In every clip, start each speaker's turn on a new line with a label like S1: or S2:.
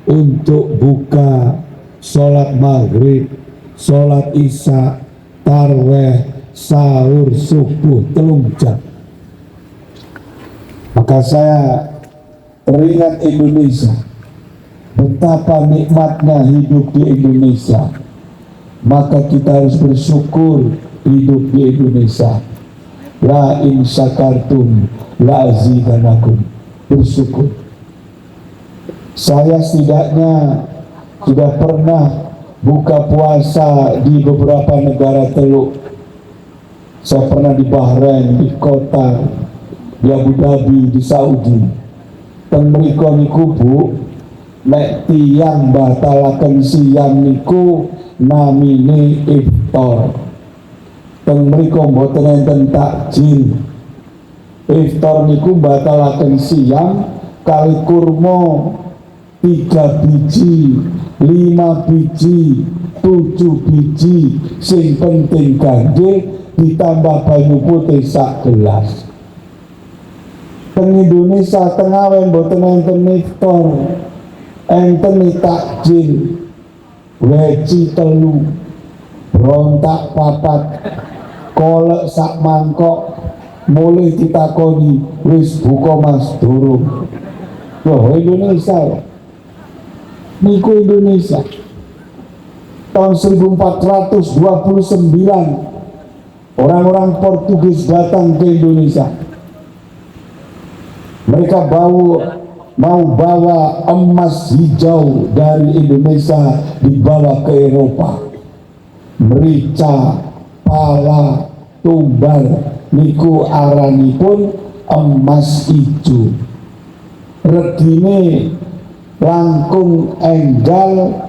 S1: untuk buka, sholat maghrib, sholat isya, tarweh, sahur, subuh, 3 jam. Maka saya teringat Indonesia, betapa nikmatnya hidup di Indonesia. Maka kita harus bersyukur hidup di Indonesia. La in syakartum la azidanakum. Bersyukur. Saya setidaknya sudah pernah buka puasa di beberapa negara Teluk. Saya pernah di Bahrain, di Qatar, di Abu Dhabi, di Saudi. Teng mriku niku Bu, nek tiyang batalaken siang niku namine iftar. Teng mriku mboten enten takjil. Iftar niku batalaken siang kali kurma 3 biji, 5 biji, 7 biji, sing penting ganjil ditambah banyu putih sak gelas. Teng Indonesia tengah mboten enten iftar, enten takjil, weci 3, rontak 4, kolek sak mangkok, mulai ditakoni wis buka Mas durung. Loh, Indonesia niku Indonesia tahun 1429 orang-orang Portugis datang ke Indonesia. Mereka mau bawa emas hijau dari Indonesia dibawa ke Eropa. Merica, pala, tumbal niku aranipun emas hijau. Regine langkung enggal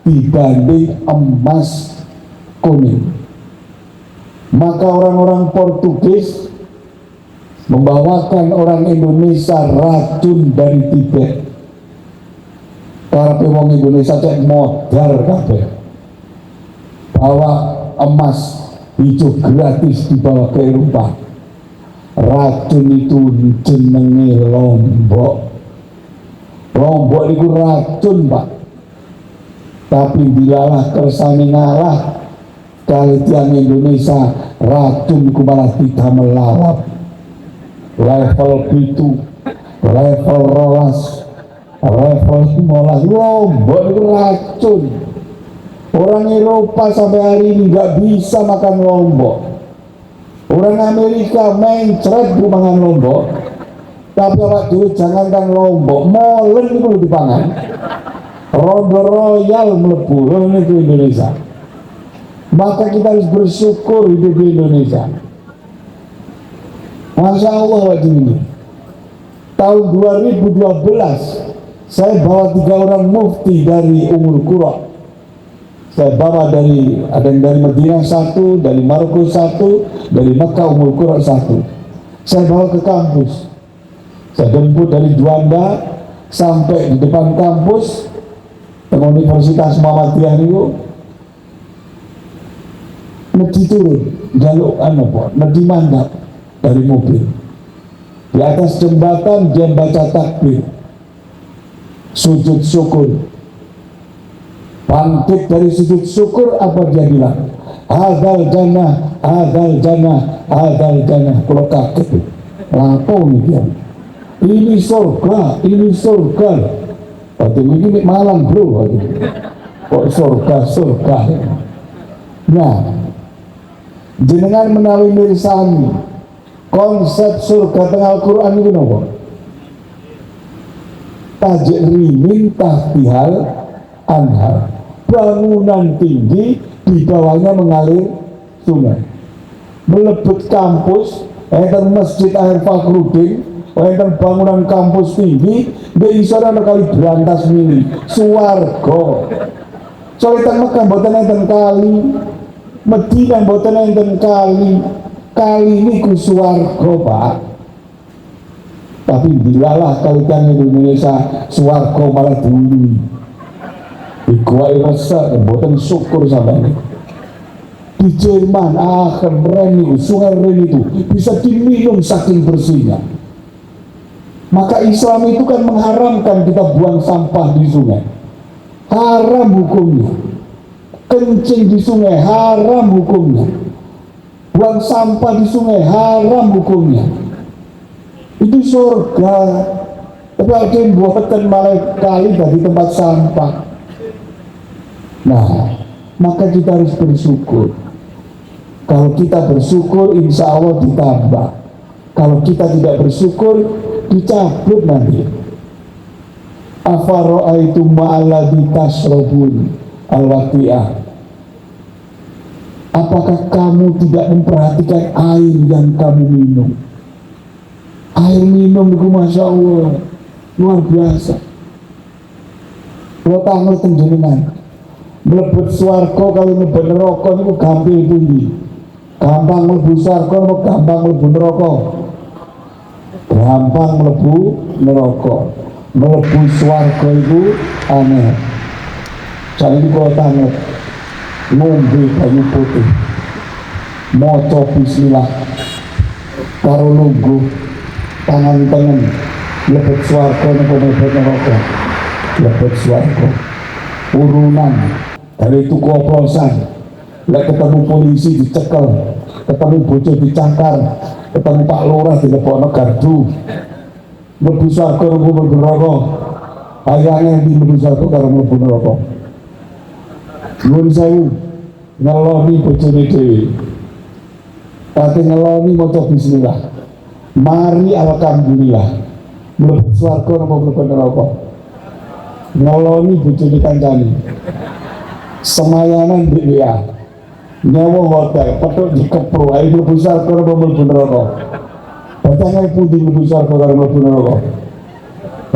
S1: dibanding emas kuning. Maka orang-orang Portugis membawakan orang Indonesia racun dari Tibet. Karepe wong Indonesia cek modal kabeh. Bawa emas hijau gratis dibawa ke Eropa. Racun itu jenenge lombok. Lombok itu racun Pak. Tapi bilalah kersane ngalah kali tiang Indonesia, racun itu malah tidak melalap. Level itu, level rolas, level 15, lombok itu racun. Orang Eropa sampai hari ini nggak bisa makan lombok. Orang Amerika mencret makan lombok. Tapi awak dulu jangankan lombok, molen itu lebih dipangan. Rondo Royal mlebu itu Indonesia. Maka kita harus bersyukur hidup di Indonesia. Masya Allah waktu ini. Tahun 2012 saya bawa 3 orang mufti dari Ummul Qura. Saya bawa ada yang dari Madinah 1, dari Maroko 1, dari Mekah Ummul Qura 1. Saya bawa ke kampus. Saya jemput dari Juanda sampai di depan kampus Universitas Muhammadiyah itu. Nedi turun jaluk nedi mandap dari mobil. Di atas jembatan dia baca takbir, sujud syukur. Bangkit dari sujud syukur, apa dia bilang? Hadzal jannah, hadzal jannah, hadzal jannah. Kalau kaget, lapor nih dia. Ini surga, ini surga. Waktu ini malam bro, kok surga. Nah, jenengan menawi mirsani konsep surga tengah Al-Quran itu apa? Tajik rimin tahtihal anhar, bangunan tinggi di bawahnya mengalir sungai. Melebut kampus, enten masjid Akhir Fakhruddin, enten bangunan kampus tinggi, di isora kali berantas mili, suwargo. Soalnya Mekah mboten enten kali, Medina mboten enten kali ini ku suwargo Pak. Tapi bilalah kalian di Indonesia suwargo malah dulu. Di gua Irasa mboten syukur sama ini. Di Jerman sungai Ren itu bisa diminum saking bersihnya. Maka Islam itu kan mengharamkan kita buang sampah di sungai. haram hukumnya. Kencing di sungai haram hukumnya. Buang sampah di sungai haram hukumnya. Itu surga. Tapi ada yang buatan malah kali dari tempat sampah. Nah, maka kita harus bersyukur. Kalau kita bersyukur, insya Allah ditambah. Kalau kita tidak bersyukur, dicabut nanti. Afara'aitum ma'alladzi tashrabun al-waqi'ah. Apakah kamu tidak memperhatikan air yang kamu minum? Air minum itu Masya Allah luar biasa. Kalau tanggal tenjenengan mlebet swarga kalau mlebet neraka niku gampil pundi? Gampang mlebu swarga apa gampang mlebu neraka? Gampang mlebu neraka. Mlebu swarga itu aneh. Saiki kalau tanggal ngombe banyu putih, maca bismillah karo lungguh tangan-tangan lebet swarga napa lebet neraka, lebet swarga urunan dari tuku oplosan, lek ketemu polisi dicekel, ketemu bojo dicakar, ketemu Pak Lurah dilebokno gardu, mlebu swarga napa mlebu neraka. Ayane di mlebu swarga karo mlebu neraka. Nuwun sewu, ngeloni bojone dhewe. Kate ngeloni maca bismillah. Mari alhamdulillah. Mlebu swarga napa mlebu neraka. Ngeloni bojone kancane. Semayanan di WA. Nyawa hotel, petuk dikepro, ae mlebu swarga napa mlebu neraka. Batangane pundi mlebu swarga karo mlebu neraka.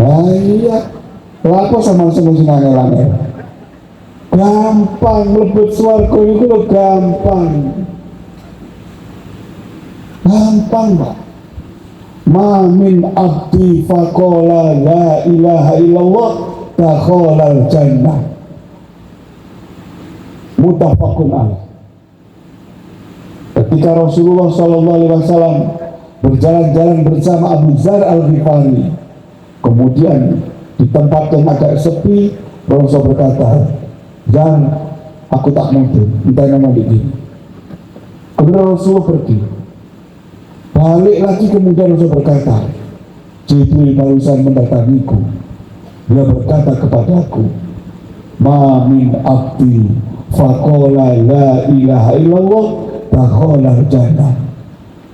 S1: Ah iya. Lapo sama sing angel-angel. Gampang mlebet swarga itu lho, gampang Pak. Ma min abdi faqala la ilaha illallah dakhalal jannah. Muttafaqun alaih. Ketika Rasulullah SAW berjalan-jalan bersama Abu Dzar Al-Ghifari, kemudian di tempat yang agak sepi, Rasul berkata, "Dan aku tak mungkin entah nama begini." Kemudian Rasulullah pergi. Balik lagi, kemudian Rasul berkata, "Jibril barusan mendatangiku. Dia berkata kepadaku, Ma min abdi faqala la ilaha illallah dakhalal jannah."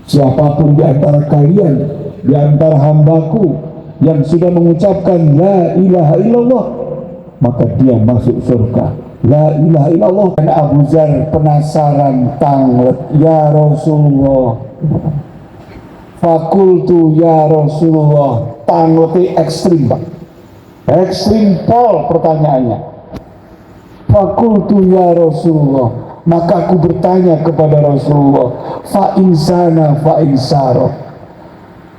S1: Siapapun di antara kalian, di antara hambaku yang sudah mengucapkan la ilaha illallah, maka dia masuk surga. La ilaha illallah. Dan Abu Dzar penasaran tanglet, ya Rasulullah. Fakultu ya Rasulullah. Tangleti ekstrim, Pak. Ekstrim pol pertanyaannya. Fakultu ya Rasulullah. Maka aku bertanya kepada Rasulullah, fa insana fa insaro.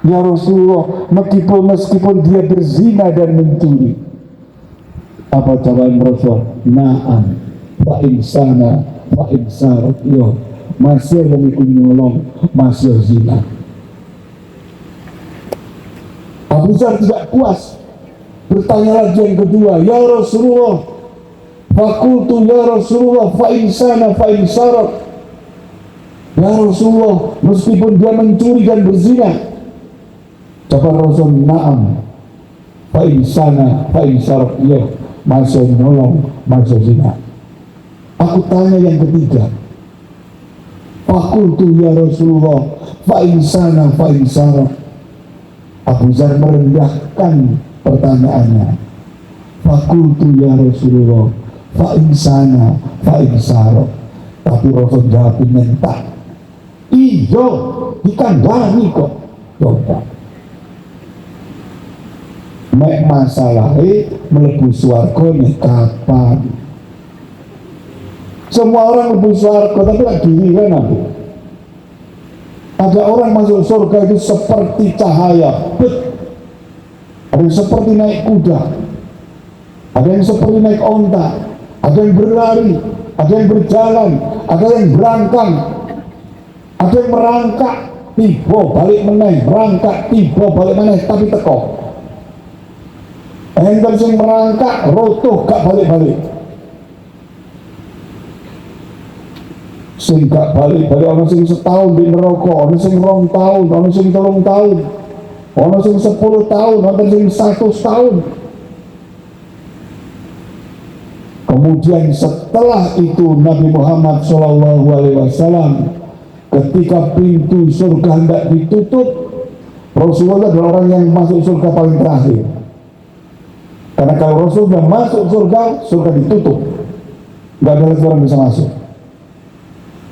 S1: Ya Rasulullah, meskipun dia berzina dan mencuri. Apa jawaban Rasul? Naam fa insana fa insaro. Yo, masih yang ikut nyolong, masih zina. Abu Dzar tidak puas, bertanya lagi yang kedua, ya Rasulullah, fakultu ya Rasulullah fa insana fa insaro. Ya Rasulullah, meskipun dia mencuri dan berzina. Jawab Rasul, naam fa insana fa insaro. Iya, masih nolong, masih zina. Aku tanya yang ketiga, fakultu ya Rasulullah fa insana fa insaro. Abu Dzar merendahkan pertanyaannya. Fakultu ya Rasulullah fa insana fa insaro. Tapi Rasul jawab mentak. Iyo, dikandani kok. Coba. Mek masalahnya mlebu swarga nih kapan? Semua orang mlebu swarga, tapi lagi diri kan aku. Ada orang masuk surga itu seperti cahaya, ada yang seperti naik kuda, ada yang seperti naik onta, ada yang berlari, ada yang berjalan, ada yang berangkang, ada yang merangkak, tiba balik meneh, merangkak, tiba balik meneh, tapi teko. enten sing merangkak rotoh gak balik-balik, sing gak balik-balik ana sing setahun di neraka, ana sing 2 tahun, ana sing 3 tahun, ana sing 10 tahun, ana sing 100 tahun. Kemudian setelah itu Nabi Muhammad SAW ketika pintu surga hendak ditutup, Rasulullah adalah orang yang masuk surga paling terakhir. Karena kalau Rasul sudah masuk surga, surga ditutup, nggak ada lagi orang bisa masuk.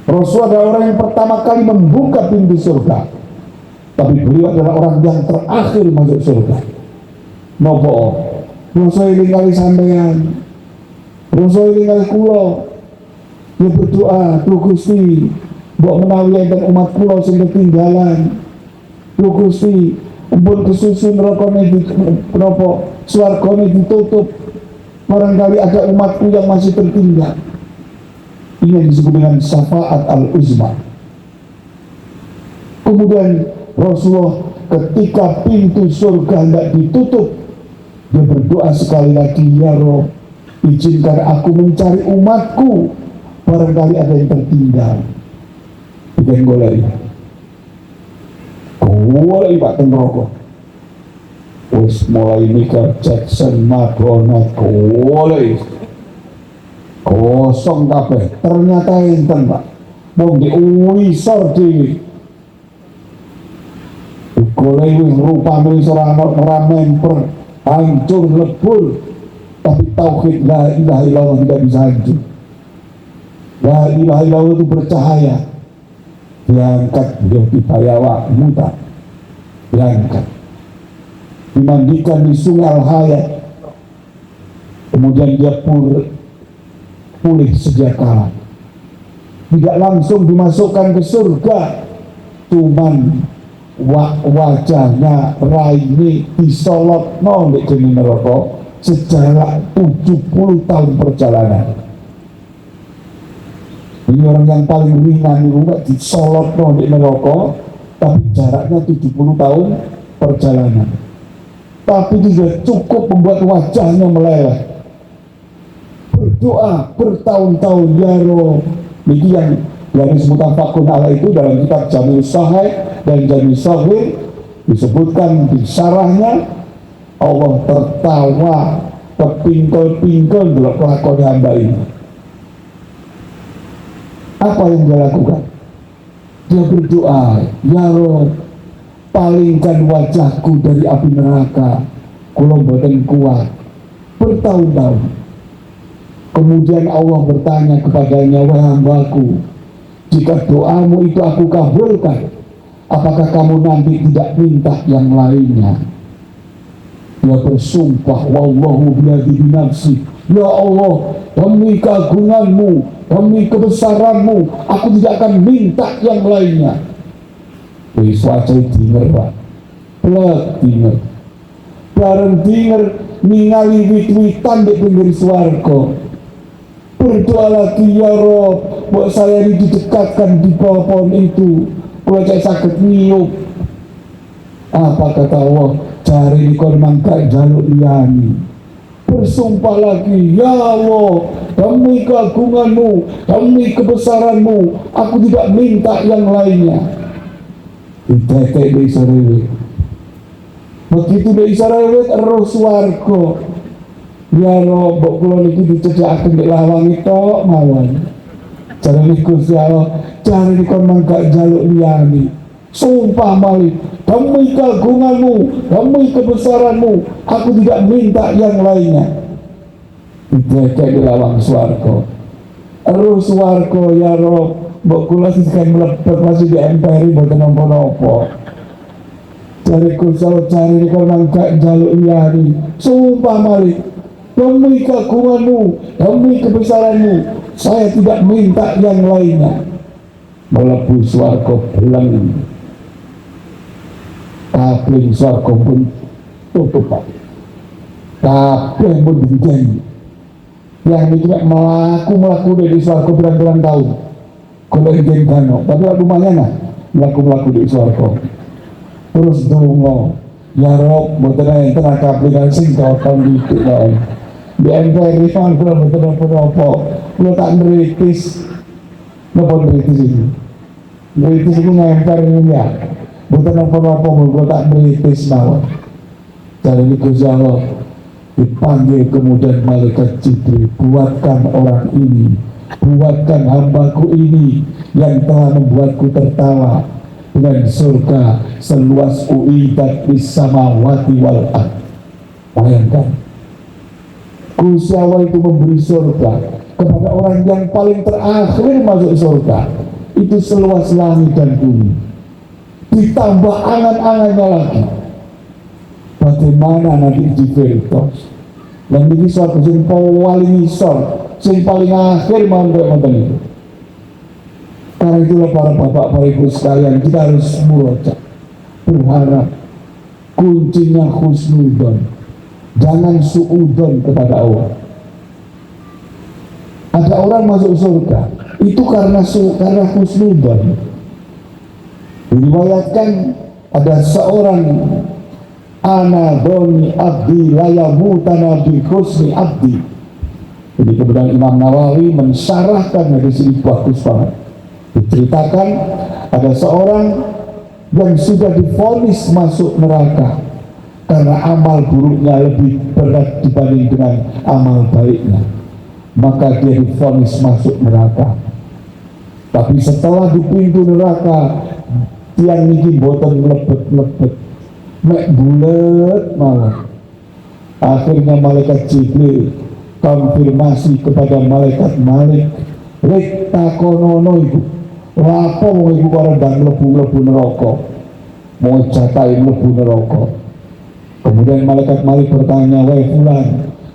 S1: Rasul adalah orang yang pertama kali membuka pintu surga, tapi beliau adalah orang yang terakhir masuk surga. Nopo Rasul ini kali sampean, Rasul ini kali kulo, ya berdoa, Duh Gusti, mbok menawi enten umat kula sing ketinggalan, Duh Gusti, ampun kesusun neraka-ne menapa swargane ditutup, barangkali ada umatku yang masih tertinggal. Ini yang disebut dengan syafaat al-uzma. Kemudian Rasulullah ketika pintu surga hendak ditutup, dia berdoa sekali lagi, ya Roh, izinkan aku mencari umatku, barangkali ada yang tertinggal. Bikin golek Pak Tenroko, wis mulai Michael Jackson, Madonna, golek kosong kabeh. Ternyata enten Pak, mau diuwisor dhewe. Golek wis rupane wis ora memper, hancur lebur, tapi tauhid la ilaha illallah tidak bisa hancur. La ilaha illallah itu bercahaya. Diangkat beliau di Bayawa Muta, diangkat, dimandikan di Sungai Al-Hayat, kemudian dia pulih sejak kala, tidak langsung dimasukkan ke surga, cuman wajahnya raine disolot nolak ke neraka sejarah 70 tahun perjalanan. Ini orang yang paling ringan itu nggak disolot di neraka, tapi jaraknya 70 tahun perjalanan. Tapi juga cukup membuat wajahnya meleleh. Berdoa bertahun-tahun, ya Roh. Ini yang disebut mutafakun ala itu dalam kitab Jamil Sahih dan Jamil Sahih disebutkan di syarahnya, Allah tertawa kepingkel-pingkel dalam kelakon hamba ini. Apa yang dia lakukan? Dia berdoa, ya Roh, palingkan wajahku dari api neraka, kula boten kuat. Bertahun-tahun. Kemudian Allah bertanya kepadanya, wahai hambaku, jika doamu itu aku kabulkan, apakah kamu nanti tidak minta yang lainnya? Dia bersumpah, wallahu biyadi binafsi, ya Allah, demi keagunganmu, demi kebesaranmu, aku tidak akan minta yang lainnya. Wis wajah dinger Pak, plek dinger, bareng dinger ningali wit-witan di pinggir swarga. Berdoa lagi, ya Roh, buat saya ini didekatkan di bawah pohon itu, kalau saya sakit niup. Apa kata Allah? Cari kon mangka jaluk liyani. Bersumpah lagi, ya Allah, demi keagunganmu, demi kebesaranmu, aku tidak minta yang lainnya. Ditetek di sarewet. Begitu di sarewet, roh swarga. Ya Roh, mbok kula niki dicedhakaken nek lawang itu mawon. Jarane Gusti Allah, jarane kon mangka jaluk liyani. Sumpah malih, demi keagunganmu, demi kebesaranmu, aku tidak minta yang lainnya. Ditetek di lawang swarga. Roh swarga, ya Roh, mbok kula sing mlebet masih di emperi mboten napa-napa. Jare Gusti Allah, jarane kon mangka jaluk liyani. Sumpah malih, demi keagunganmu, demi kebesaranmu, saya tidak minta yang lainnya. Melebu swarga beleng, kabeh swarga pun tutup Pak, kabeh pun dijanji. Yang ini melaku dari swarga berang-berang tahun, kalau izin kano, tapi lumayan lah melaku di swarga. Terus dongo, Ya Rob, mboten enten aplikasi kawan itu kawan. Di MPR kan kula mboten apa-apa. Kula tak nritis. Napa nritis iki? Nritis iku ngemper ini ya. Mboten apa-apa kula tak nritis mawon. Jadi Gusti Allah dipanggil kemudian malaikat Jibril, buatkan orang ini, buatkan hambaku ini yang telah membuatku tertawa dengan surga seluas uidat bis samawati wal ard. Bayangkan, Gusti Allah itu memberi surga kepada orang yang paling terakhir masuk surga, itu seluas langit dan bumi, ditambah angan-angannya lagi. Bagaimana nanti Jibril dan ini suatu yang paling isor, yang paling akhir mantan itu. Karena itulah para bapak, para ibu sekalian, kita harus murojaah, berharap, kuncinya husnudon, jangan suudon kepada Allah. Ada orang masuk surga itu karena husnudon. Diriwayatkan ada seorang ana doni abdi layamutana bi husni abdi. Jadi kemudian Imam Nawawi mensyarahkan hadis ini bagus banget. Diceritakan ada seorang yang sudah divonis masuk neraka karena amal buruknya lebih berat dibanding dengan amal baiknya, maka dia divonis masuk neraka. Tapi setelah di pintu neraka tiang niki boten lebet-lebet, mek bulet malah. Akhirnya malaikat Jibril konfirmasi kepada malaikat Malik, rek takonono iku, apa wong iku karo ndang mlebu neraka, mau jatahe mlebu neraka. Kemudian malaikat Malik bertanya, wahai fulan,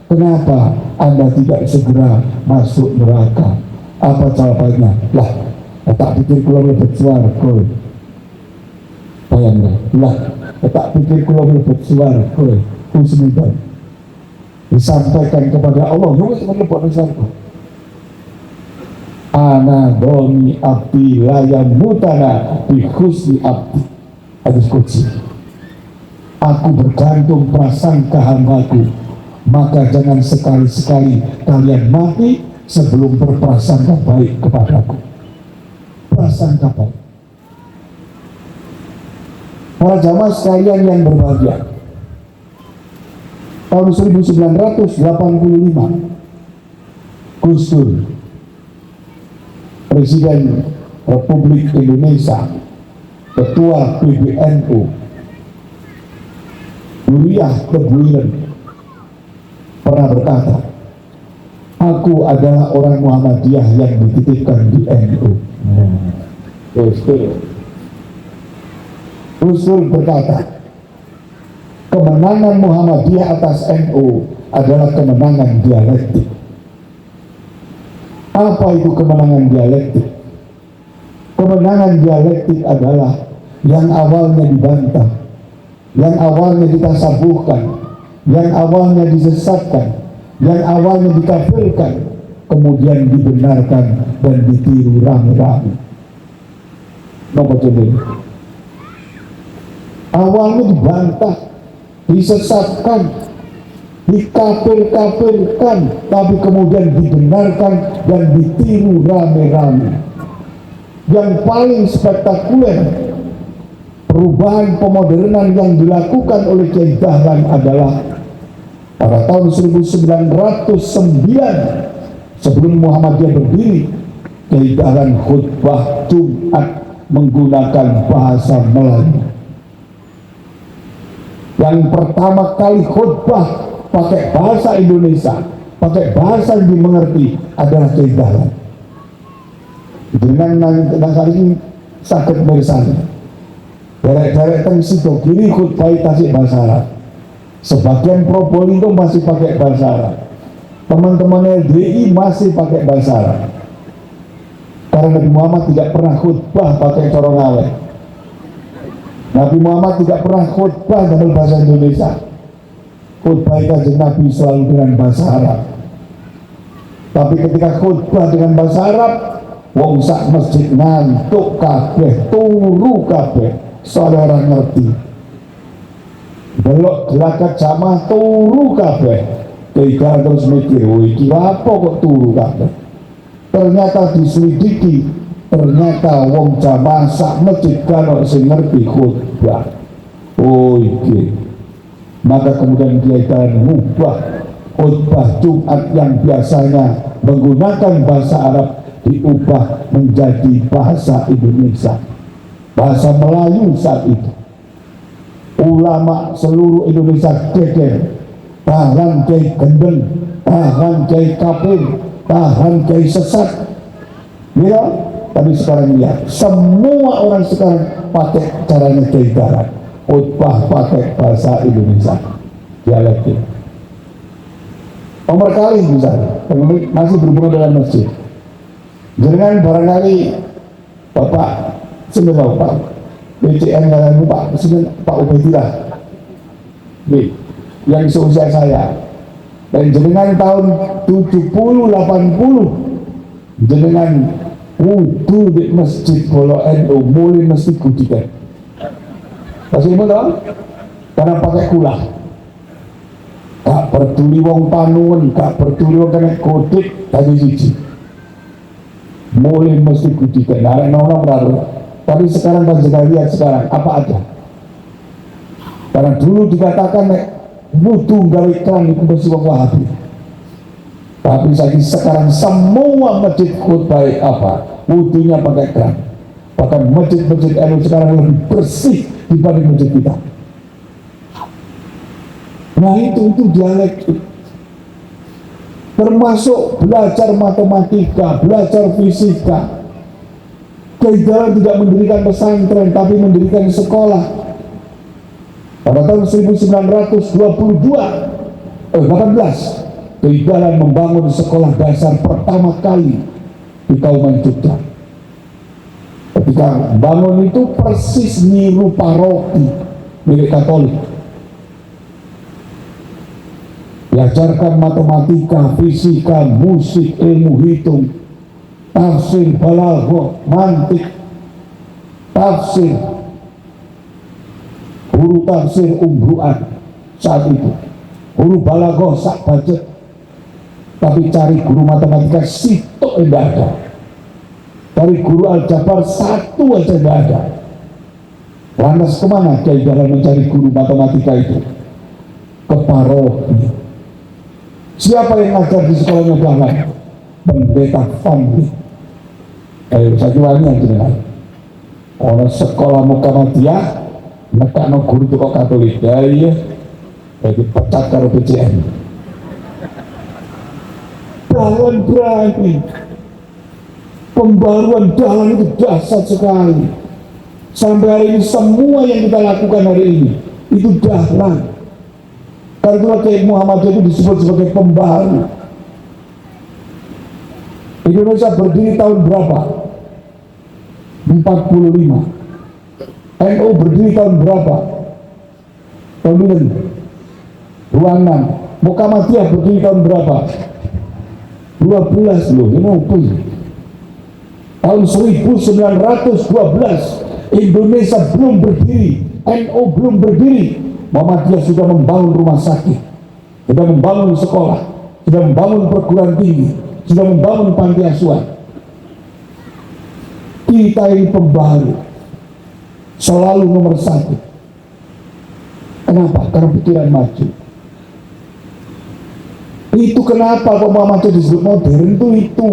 S1: kenapa Anda tidak segera masuk neraka? Apa jawabannya? Lah, tak pikir kula mlebet swarga. Bayangkan, lah, tak pikir kula mlebet swarga. Husnudzon disampaikan kepada Allah, juga sebagai swarga. Ana doni abdi layam mutana bi husni abdi. Hadis qudsi. Aku bergantung prasangka hambaku, maka jangan sekali-sekali kalian mati sebelum berprasangka baik kepadaku. Prasangka baik. Para jamaah sekalian yang berbahagia, tahun 1985 Gus Dur, Presiden Republik Indonesia, Ketua PBNU, Duriah Kebuiren, pernah berkata, aku adalah orang Muhammadiyah yang dititipkan di NU. Gus Dur berkata, kemenangan Muhammadiyah atas NU adalah kemenangan dialektik. Apa itu kemenangan dialektik? Kemenangan dialektik adalah yang awalnya dibantah, yang awalnya ditasabuhkan, yang awalnya disesatkan, yang awalnya dikafirkan, kemudian dibenarkan dan ditiru rame-rame. Nomor ini awalnya dibantah, disesatkan, dikafir-kafirkan, tapi kemudian dibenarkan dan ditiru rame-rame. Yang paling spektakuler perubahan pemodernan yang dilakukan oleh Kiai Dahlan adalah pada tahun 1909 sebelum Muhammadiyah berdiri, Kiai Dahlan khutbah Jumat menggunakan bahasa Melayu. Yang pertama kali khutbah pakai bahasa Indonesia, pakai bahasa yang dimengerti adalah Kiai Dahlan. Dengan kali ini sakit bersama. Derek-derek teng situ kiri khutbah tasik bahasa Arab. Sebagian Probolinggo masih pakai bahasa Arab. Teman-teman LDI masih pakai bahasa Arab. Karena Nabi Muhammad tidak pernah khutbah pakai corong awet. Nabi Muhammad tidak pernah khutbah dalam bahasa Indonesia. Khutbah kanjeng Nabi selalu dengan bahasa Arab. Tapi ketika khutbah dengan bahasa Arab, wong sak masjid ngantuk kabeh, turu kabeh, soalnya orang ngerti. Belok gelakat jamaah turu kabeh. Kiai terus mikir, woi kira apa kok turu kabeh? Ternyata diselidiki, ternyata wong jamaah sak masjid kalau sing ngerti khutbah. Oh iki. Maka kemudian Kiai mengubah khutbah Jumat yang biasanya menggunakan bahasa Arab diubah menjadi bahasa Indonesia, bahasa Melayu saat itu. Ulama seluruh Indonesia geger, tahan Kiai gendeng, tahan Kiai kafir, tahan Kiai sesat. Ya, tapi sekarang lihat, semua orang sekarang pakai caranya Kiai Dahlan, khutbah pakai bahasa Indonesia, dialektif. Nomor kali misalnya, masih berhubungan dengan masjid. Jangan barangkali Bapak sebenarnya Pak BCN kalian Pak Ubaidillah B yang seusia saya, dan jenengan tahun 70-80 jenengan wudu di masjid Bolo NU mulai mesti kudikan pasti itu dong, karena pakai kulah, gak peduli wong panun, gak peduli wong kena kodik tadi siji mulai mesti kudikan. Nah, orang baru. Tapi sekarang kita lihat sekarang apa ada. Karena dulu dikatakan wudu gawe keran itu mesti wong Wahabi. Tapi sekarang semua masjid khutbah apa? Wudunya pakai keran. Bahkan masjid-masjid NU sekarang lebih bersih dibanding masjid kita. Nah itu dialektik. Termasuk belajar matematika, belajar fisika. Kiai Dahlan tidak mendirikan pesantren, tapi mendirikan sekolah. Pada tahun 1918, Kiai Dahlan membangun sekolah dasar pertama kali di Kauman Jogja. Ketika bangun itu persis niru paroki milik Katolik. Diajarkan matematika, fisika, musik, ilmu hitung, tafsir, balaghah, mantik, tafsir, guru tafsir umbruan saat itu, guru balaghah sak budget, tapi cari guru matematika sitok tidak ada, cari guru aljabar satu aja tidak ada. Lantas kemana Kiai Dahlan mencari guru matematika itu? Ke paroki. Siapa yang ngajar di sekolahnya Dahlan? Pendeta Fandi. Saya wani yang jenengan. Ono sekolah Muhammadiyah, nekakno guru kok Katolik. Ya iya. Jadi pecat karo PCN. Dahlan berani. Pembaruan Dahlan itu dahsyat sekali. Sampai hari ini semua yang kita lakukan hari ini itu Dahlan. Karena Kiai Muhammadiyah itu disebut sebagai pembaru. Indonesia berdiri tahun berapa? 45. NU berdiri tahun berapa? Tahun 26. Muhammadiyah berdiri tahun berapa? 12 loh, ini apa? Tahun 1912 Indonesia belum berdiri, NU belum berdiri. Muhammadiyah sudah membangun rumah sakit, sudah membangun sekolah, sudah membangun perguruan tinggi, sudah membangun panti asuhan. Kita ini pembaru, selalu nomor satu. Kenapa? Karena pikiran maju. Itu kenapa kok Muhammadiyah disebut modern itu.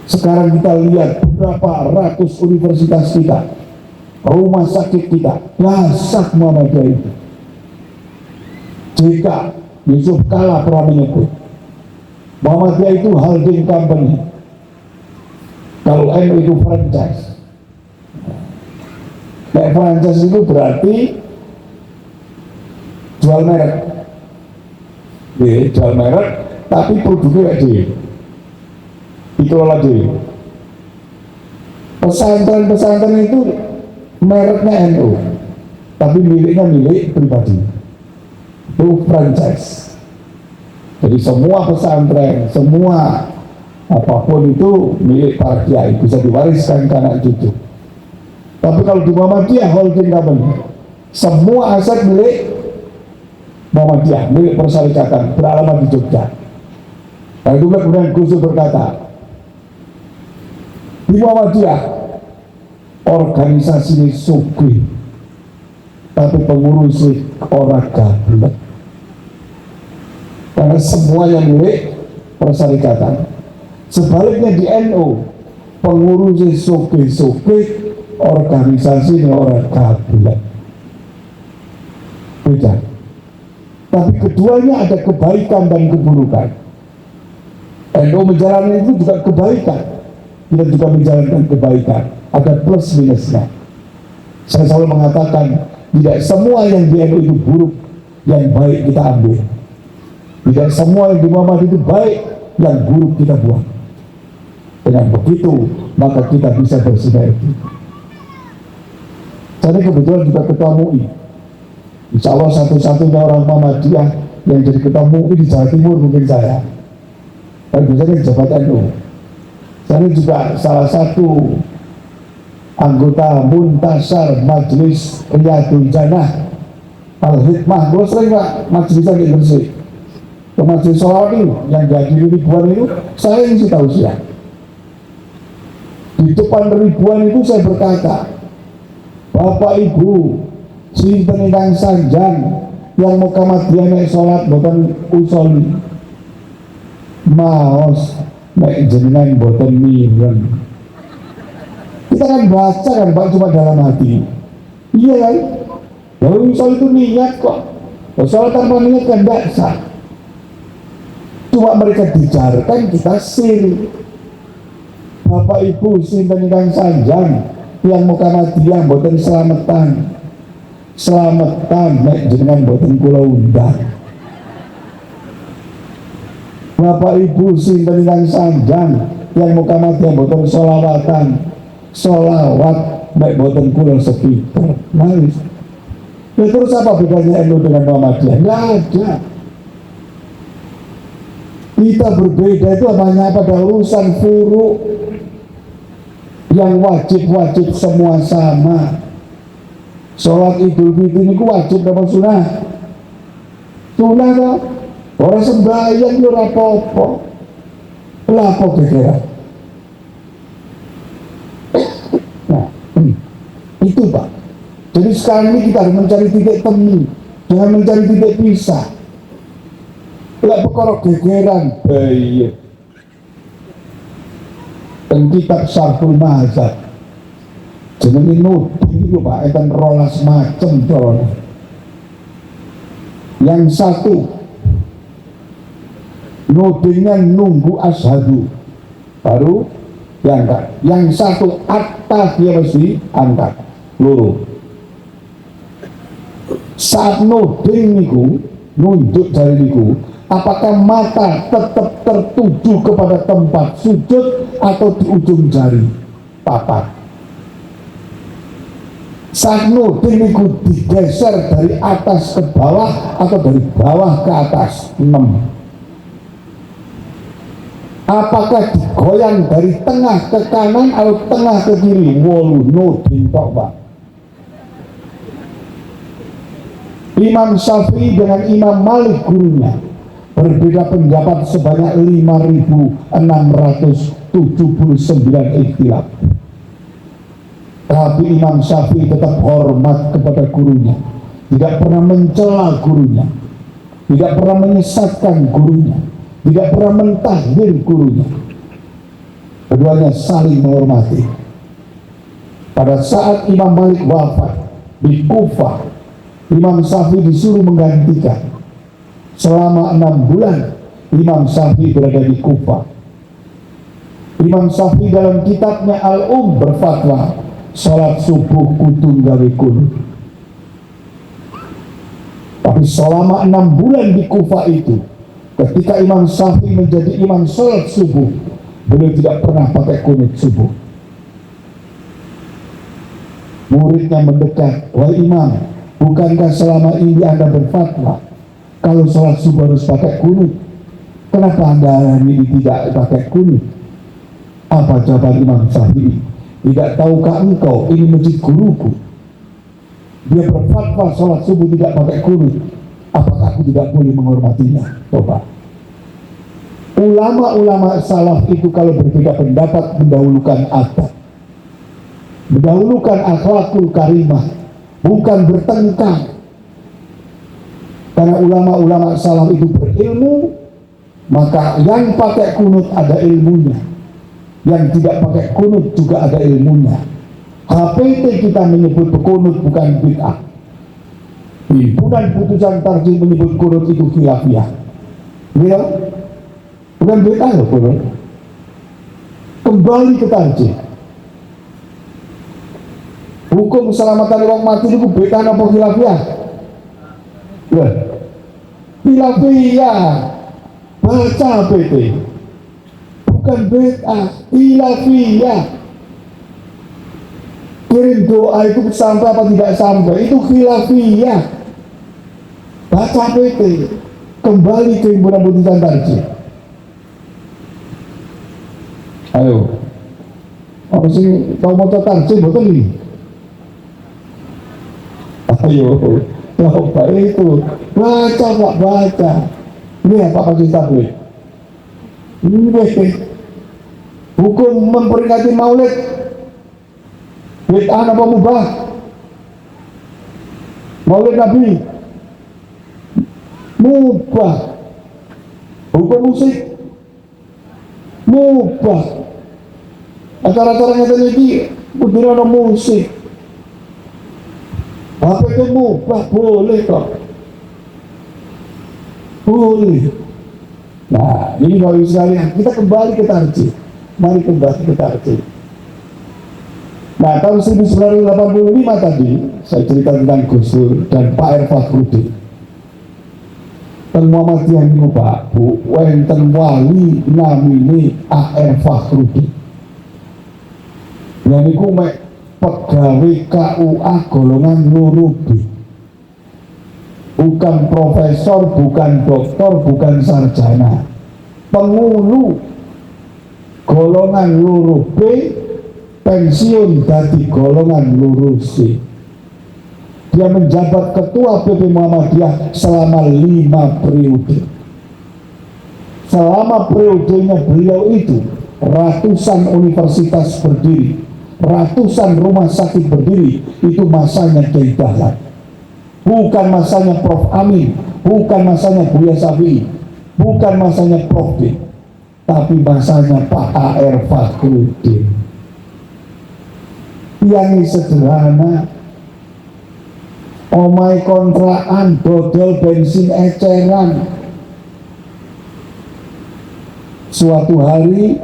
S1: Sekarang kita lihat beberapa ratus universitas kita, rumah sakit kita, dasar Muhammadiyah itu. Jika Yusuf Kala pernah menyebut Muhammadiyah itu holding company, kalau NU itu franchise. Nah, franchise itu berarti jual merek, jual merek, tapi produknya kayak dia dikelola dia. Pesantren-pesantren itu mereknya NU, tapi miliknya milik pribadi, itu franchise. Jadi semua pesantren, semua apapun itu milik para kiai, bisa diwariskan ke anak cucu. Tapi kalau di Muhammadiyah holding company, Semua aset milik Muhammadiyah, milik Persyarikatan, beralamat di Jogja. Lalu kemudian Gus Dur berkata, di Muhammadiyah organisasi ini sugih, tapi pengurus orang gablek. Karena semua yang milik Persyarikatan. Sebaliknya di NU, pengurus sugih-sugih, organisasi ini orang gablek. Beda. Tapi keduanya ada kebaikan dan keburukan. NU menjalani itu juga kebaikan, kita juga menjalankan kebaikan, ada plus minusnya. Saya selalu mengatakan tidak semua yang di NU itu buruk, yang baik kita ambil. Tidak semua yang di Muhammadiyah itu baik, yang buruk kita buang. Dengan begitu maka kita bisa bersinergi. Saya kebetulan juga ketua MUI. Insya Allah satu-satunya orang Muhammadiyah yang jadi ketua MUI di Jawa Timur mungkin saya. Dan biasanya jabat NU. Saya juga salah satu anggota Muntasar Majelis Riyadul Jannah Al-Hikmah. Gue sering Pak majelisan di Gresik. Ke majelis sholawat itu yang dihadiri ribuan itu saya isi tausiah. Di depan ribuan itu saya berkata, Bapak Ibu sinten ingkang sanjang yang Muhammadiyah nek sholat boten usul maos nek jenengan boten mireng. Kita kan baca kan Pak cuma dalam hati. Iya kan? Lalu usul itu niat kok. Sholat tanpa niat kan tidak sah. Cuma mereka dijarkan kita sir. Bapak Ibu sinten ingkang sanjang yang Muhammadiyah boten selamatan nek jenengan boten kula undang. Bapak Ibu sinten ingkang sanjang yang Muhammadiyah boten sholawat nek boten kula speaker. Nice. Ya terus apa bedanya NU dengan Muhammadiyah? Nggak ada. Kita berbeda itu hanya pada urusan furu. Yang wajib-wajib semua sama. Sholat Idul Fitri ini wajib apa sunnah? Sunnah kan? Orang sembahyang itu apa-apa. Apa kira-kira? Nah, itu Pak. Jadi sekarang ini kita harus mencari titik temu, jangan mencari titik pisah. Tidak perkara gegeran bayi. Dan kitab Syarhul Mazhab jenenge nuding itu Pak, itu rolas macem corona. Yang satu nudingnya nunggu asyhadu baru diangkat. Yang satu atas dia mesti angkat loro. Saat nuding niku nunjuk jari niku, apakah mata tetap tertuju kepada tempat sujud atau di ujung jari papat? Saat nuding itu digeser dari atas ke bawah atau dari bawah ke atas 6. Apakah digoyang dari tengah ke kanan atau tengah ke kiri? Wolu nuding tok Pak. Imam Syafi'i dengan Imam Malik gurunya berbeda pendapat sebanyak 5.679 ikhtilaf. Tapi Imam Syafi'i tetap hormat kepada gurunya, tidak pernah mencela gurunya, tidak pernah menyesatkan gurunya, tidak pernah mentahdir gurunya. Keduanya saling menghormati. Pada saat Imam Malik wafat di Kufah, Imam Syafi'i disuruh menggantikan. Selama 6 bulan Imam Syafi'i berada di Kufah. Imam Syafi'i dalam kitabnya berfatwa sholat subuh kudu gawe kunut. Tapi selama 6 bulan di Kufah itu, ketika Imam Syafi'i menjadi imam sholat subuh, beliau tidak pernah pakai kunut subuh. Muridnya mendekat, wahai imam, bukankah selama ini Anda berfatwa kalau sholat subuh harus pakai kunut? Kenapa Anda hari ini tidak pakai kunut? Apa jawaban Imam Syafi'i? Tidak tahukah engkau ini masjid guruku? dia berfatwa sholat subuh tidak pakai kunut, apakah aku tidak boleh menghormatinya? Coba. Ulama-ulama salaf itu kalau berbeda pendapat mendahulukan adab, mendahulukan akhlakul karimah, bukan bertengkar. Karena ulama-ulama salaf itu berilmu, maka yang pakai kunut ada ilmunya, yang tidak pakai kunut juga ada ilmunya. HPT kita menyebut kunut bukan bid'ah. Himpunan putusan tarjih menyebut kunut itu khilafiyah. Ya, bukan bid'ah loh kunut. Kembali ke tarjih. Hukum keselamatan orang mati itu bid'ah apa khilafiyah? Ya, khilafiyah. Baca HPT. Bukan bid'ah, khilafiyah. Kirim doa itu sampai apa tidak sampai, itu khilafiyah. Baca PT, kembali ke himpunan putusan tarjih. Ayo, apa sih kau mau tarjih betul ini? Ayo, coba itu, baca Pak, baca. Ini apa Pak Tarjih? Ini hukum memperingati Maulid. Bid'ah apa mubah? Maulid Nabi mubah. Hukum musik mubah. Acara-acara yang ini kudu ana musik. Apa itu mubah? Boleh kok. Boleh. Nah, ini kalau sekalian kita kembali ke tarjih. Mari kembali ke tarjih. Nah, tahun 1985 tadi saya cerita tentang Gus Dur dan Pak R. Fakhrudin. Teng Muhammadiyah niku Pak Bu, wonten wali namine A. R. Fakhrudin. Yang niku mek pegawai KUA golongan loro B. Bukan profesor, bukan doktor, bukan sarjana. Pengulu golongan loro B, pensiun dari golongan lurus. Dia menjabat ketua PP Muhammadiyah selama 5 periode. Selama periodenya beliau itu ratusan universitas berdiri, ratusan rumah sakit berdiri. Itu masanya Kiai Dahlan, bukan masanya Prof. Amin, bukan masanya Buya Syafi'i, bukan masanya Prof. D, tapi masanya Pak A. R. Fakhrudin. Yang sederhana, omai kontrakan, dodol bensin eceran. Suatu hari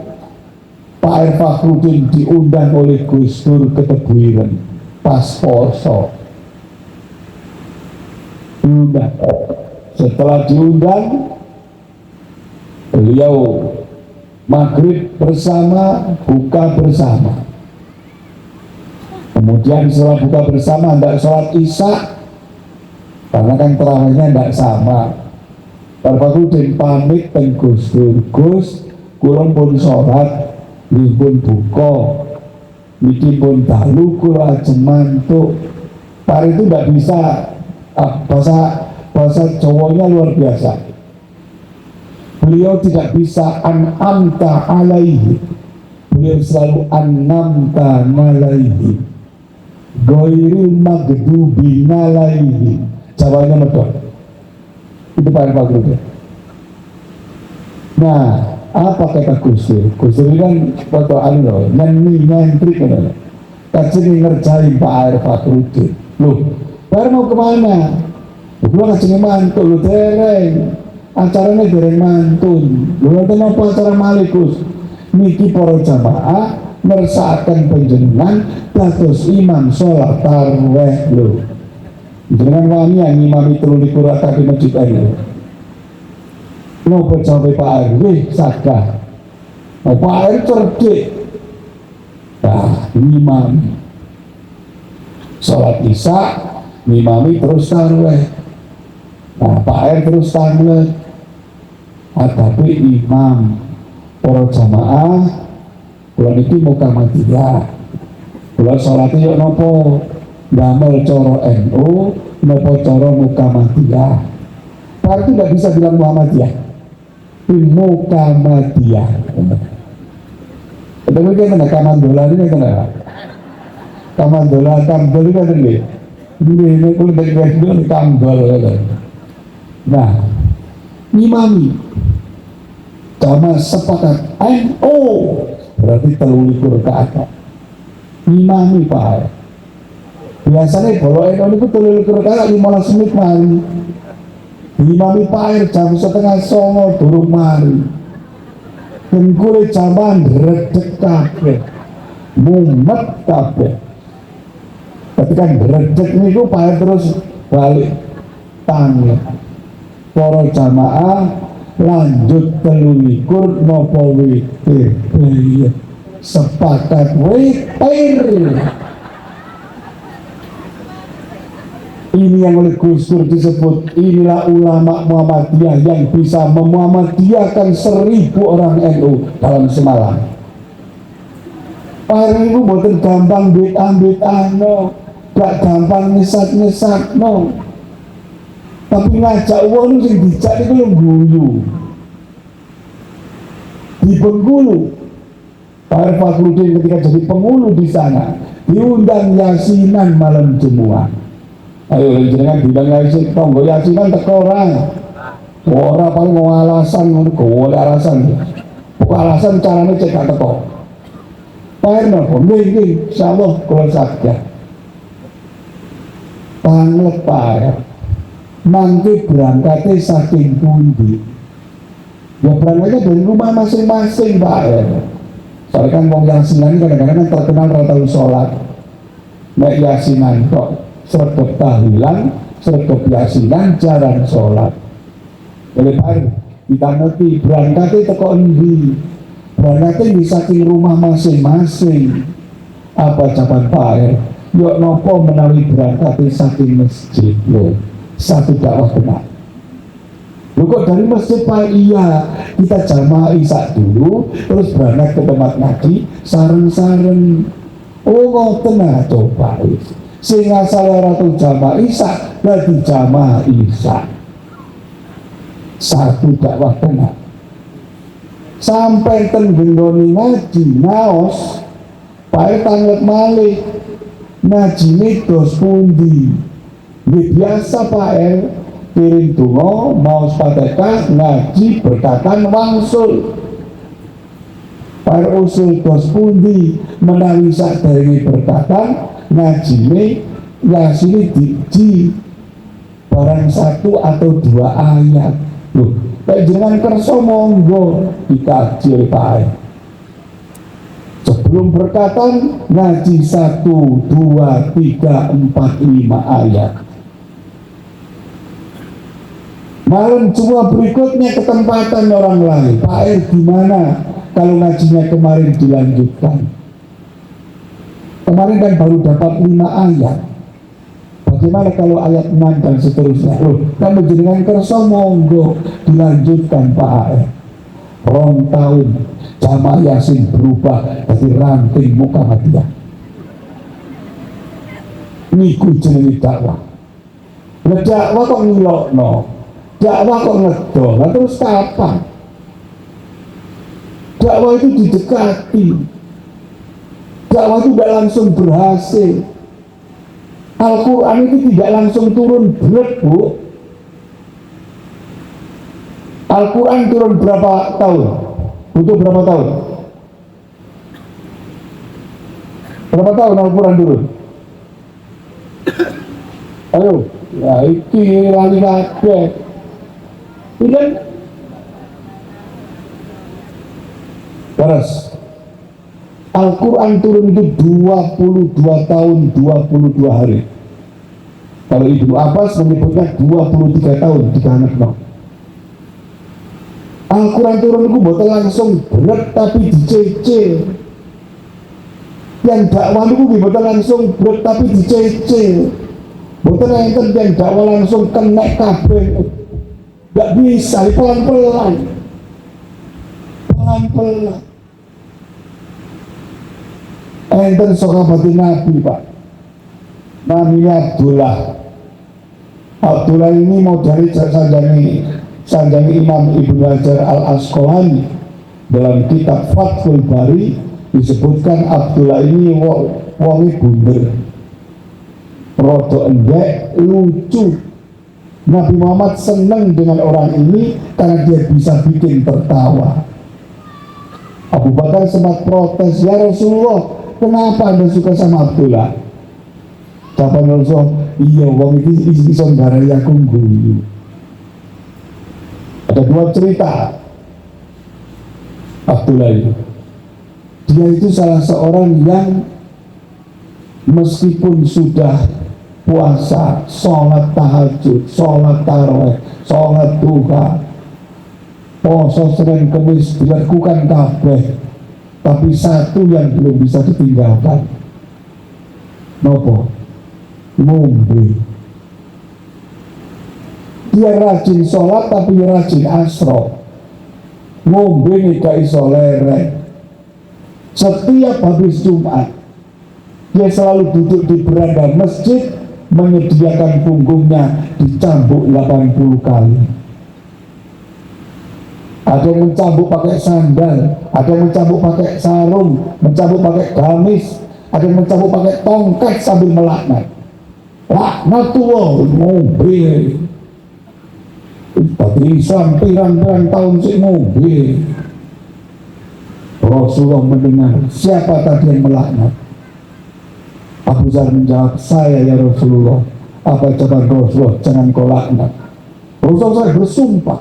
S1: Pak R. Fakhrudin diundang oleh Gus Dur ke Tebuiren pas poso. Diundang. Setelah diundang, beliau maghrib bersama, buka bersama. Kemudian setelah buka bersama hendak sholat isya, karena kan terawihnya tidak sama. Pak Fakhrudin pamit teng Gus Dur, Gus, kula pun sholat, nggih pun buka, niki pun dalu, kula ajeng mantuk. Pak itu tidak bisa, bahasa Jawanya luar biasa. Beliau tidak bisa an'amta alaihi, beliau selalu an'amta alaihi. Goiril magdubi nalaihi. Jawabnya betul. Itu Pak Fakhrudin. Nah, apa kata Gus Dur? Gus Dur kan foto anu nyentrik kan. Kacing ngerjain Pak Fakhrudin. Loh, baru mau kemana? Gua kacing mantul lu dereng. Acaranya dereng mantun. Lu nonton apa acara malikus? Niki para jamaah meresahkan penjenengan dados imam sholat tarawih lho. Jenengan wani yang imami 23 rakaat di masjid ayo. Nopo sampai Pak R, sagah. Pak R cerdik. Nah, imam sholat isya, imami terus tarawih. Nah, Pak R terus tarawih. Tapi imam para jamaah kula niki Muhammadiyah. Kula salate yo napa? damel coro NU nopo coro Muhammadiyah. Pak itu nggak bisa bilang Muhammadiyah, Muhammadiyah. Tapi kan ada kamandola ini kan ada kamandola kambel kan ini kalau dari itu kambel kan. Nah, ngimami sama sepakat NU berarti telulikur ke atas ngimami Pak. Biasanya kalau NU itu telulikur ke atas 15 menit mari ngimami Pak jam 8:30 durung mari dan kulit zaman redek kabeh mumet kabeh ketika redek ini Pak terus balik tangan para jamaah lanjut 13 nopo witir sepakat witir. Ini yang oleh Gus Dur disebut inilah ulama Muhammadiyah yang bisa memuhammadiyahkan 1000 orang NU dalam semalam. Pak itu bukan gampang bit-bit no, gak gampang nyesat no. Tapi ngajak uang itu yang dijak itu yang guyu di Bengkulu. Pak Fakhrudin ketika jadi pengulu di sana diundang yasinan malam Jumat. Ayo jangan bilang yasin, tonggo yasinan teko orang paling mau alasan, boleh alasan, bukan alasan caranya cek teko. Pak nopo, ini insyaallah kalau sakit tanglet Pak. Nanti berangkatnya saking pundi ya berangkatnya dari rumah masing-masing Pak ya. Soalnya kan wong yasinan kadang-kadang terkenal rata sholat nek yasinan kok sregep tahlilan sregep yasinan jarang sholat. Jadi Pak kita ngerti berangkatnya teko endi berangkatnya di saking rumah masing-masing apa jawaban Pak ya yuk nopo menawi berangkatnya saking masjid loh satu dakwah benar. Loh kok dari masjid Pak? Iya, kita jamaah isya dulu terus berangkat ke tempat ngaji sareng-sareng. Oh ngoten nah coba sehingga saya ratu jamaah isya berarti jamaah isya satu dakwah benar. Sampai tenggoni ngaji naos Pak tanglet malih ngaji ini dos pundi. Biasa Pak kirim donga mau sepateka ngaji berkatan wangsul Pak usul dos pundi menawi sadèrèngé berkatan ngaji ini yasini diji barang 1 atau 2 ayat loh jangan kerso monggo dikaji oleh Pak sebelum berkatan ngaji 1, 2, 3, 4, 5 ayat. Malam Jumat berikutnya ketempatan orang lain. Pak gimana kalau ngajinya kemarin dilanjutkan? Kemarin kan baru dapat 5 ayat. Bagaimana kalau ayat 6 dan seterusnya? Loh, kamu jenengan kerso monggo dilanjutkan Pak. Rong tahun jamaah yasin berubah dari ranting Muhammadiyah. Niku jenenge dakwah. Dakwah kok ngilokno? Dakwah kok ngedol, nah terus kapan? Dakwah itu didekati. Dakwah itu tidak langsung berhasil. Al-Quran itu tidak langsung turun berat Bu. Al-Quran turun berapa tahun? Butuh berapa tahun? Berapa tahun Al-Quran turun? Ayo, ya iki lali kabeh. Kan terus Al-Quran turun itu 22 tahun 22 hari. Kalau Ibnu Abbas menyebutnya 23 tahun 3 no. Al-Quran turun itu bukan langsung berat tapi dicecil. Yang dakwah itu bukan langsung berat tapi dicecil. Bukan yang dakwah langsung kena kabeh. Gak bisa, pelan-pelan. Pelan-pelan. Enten sahabat Nabi Pak. namanya Abdullah. Abdullah ini mau dari sanjani Imam Ibnu Hajar Al-Asqalani. Dalam kitab Fathul Bari disebutkan Abdullah ini wonge bunder, rodo endek, lucu. Nabi Muhammad senang dengan orang ini karena dia bisa bikin tertawa. Abu Bakar sempat protes, "Ya Rasulullah, kenapa Anda suka sama Abdullah?" Jawaban Rasulullah, "Iya, wong iki iso nggarai aku guyu." Ada dua cerita Abdullah itu. Dia itu salah seorang yang meskipun sudah puasa, sholat tahajud, sholat tarawih, sholat duha, poso Senin Kemis dilakukan kabeh, tapi satu yang belum bisa ditinggalkan. Nopo? Ngombe. Dia rajin sholat tapi rajin asro. Ngombe nih gak iso lereng. Setiap habis Jumat dia selalu duduk di beranda masjid, menyediakan punggungnya dicambuk 80 kali. Ada yang mencambuk pakai sandal, ada yang mencambuk pakai sarung, mencambuk pakai gamis, ada yang mencambuk pakai tongkat sambil melaknat. Laknatullah, ngombe. Tapi Islam pirang-pirang tahun sih ngombe. Rasulullah mendengar, siapa tadi yang melaknat? Abu Dzar menjawab, "Saya ya Rasulullah." Apa jawaban Rasulullah? "Jangan kau laknat." Rasulullah bersumpah,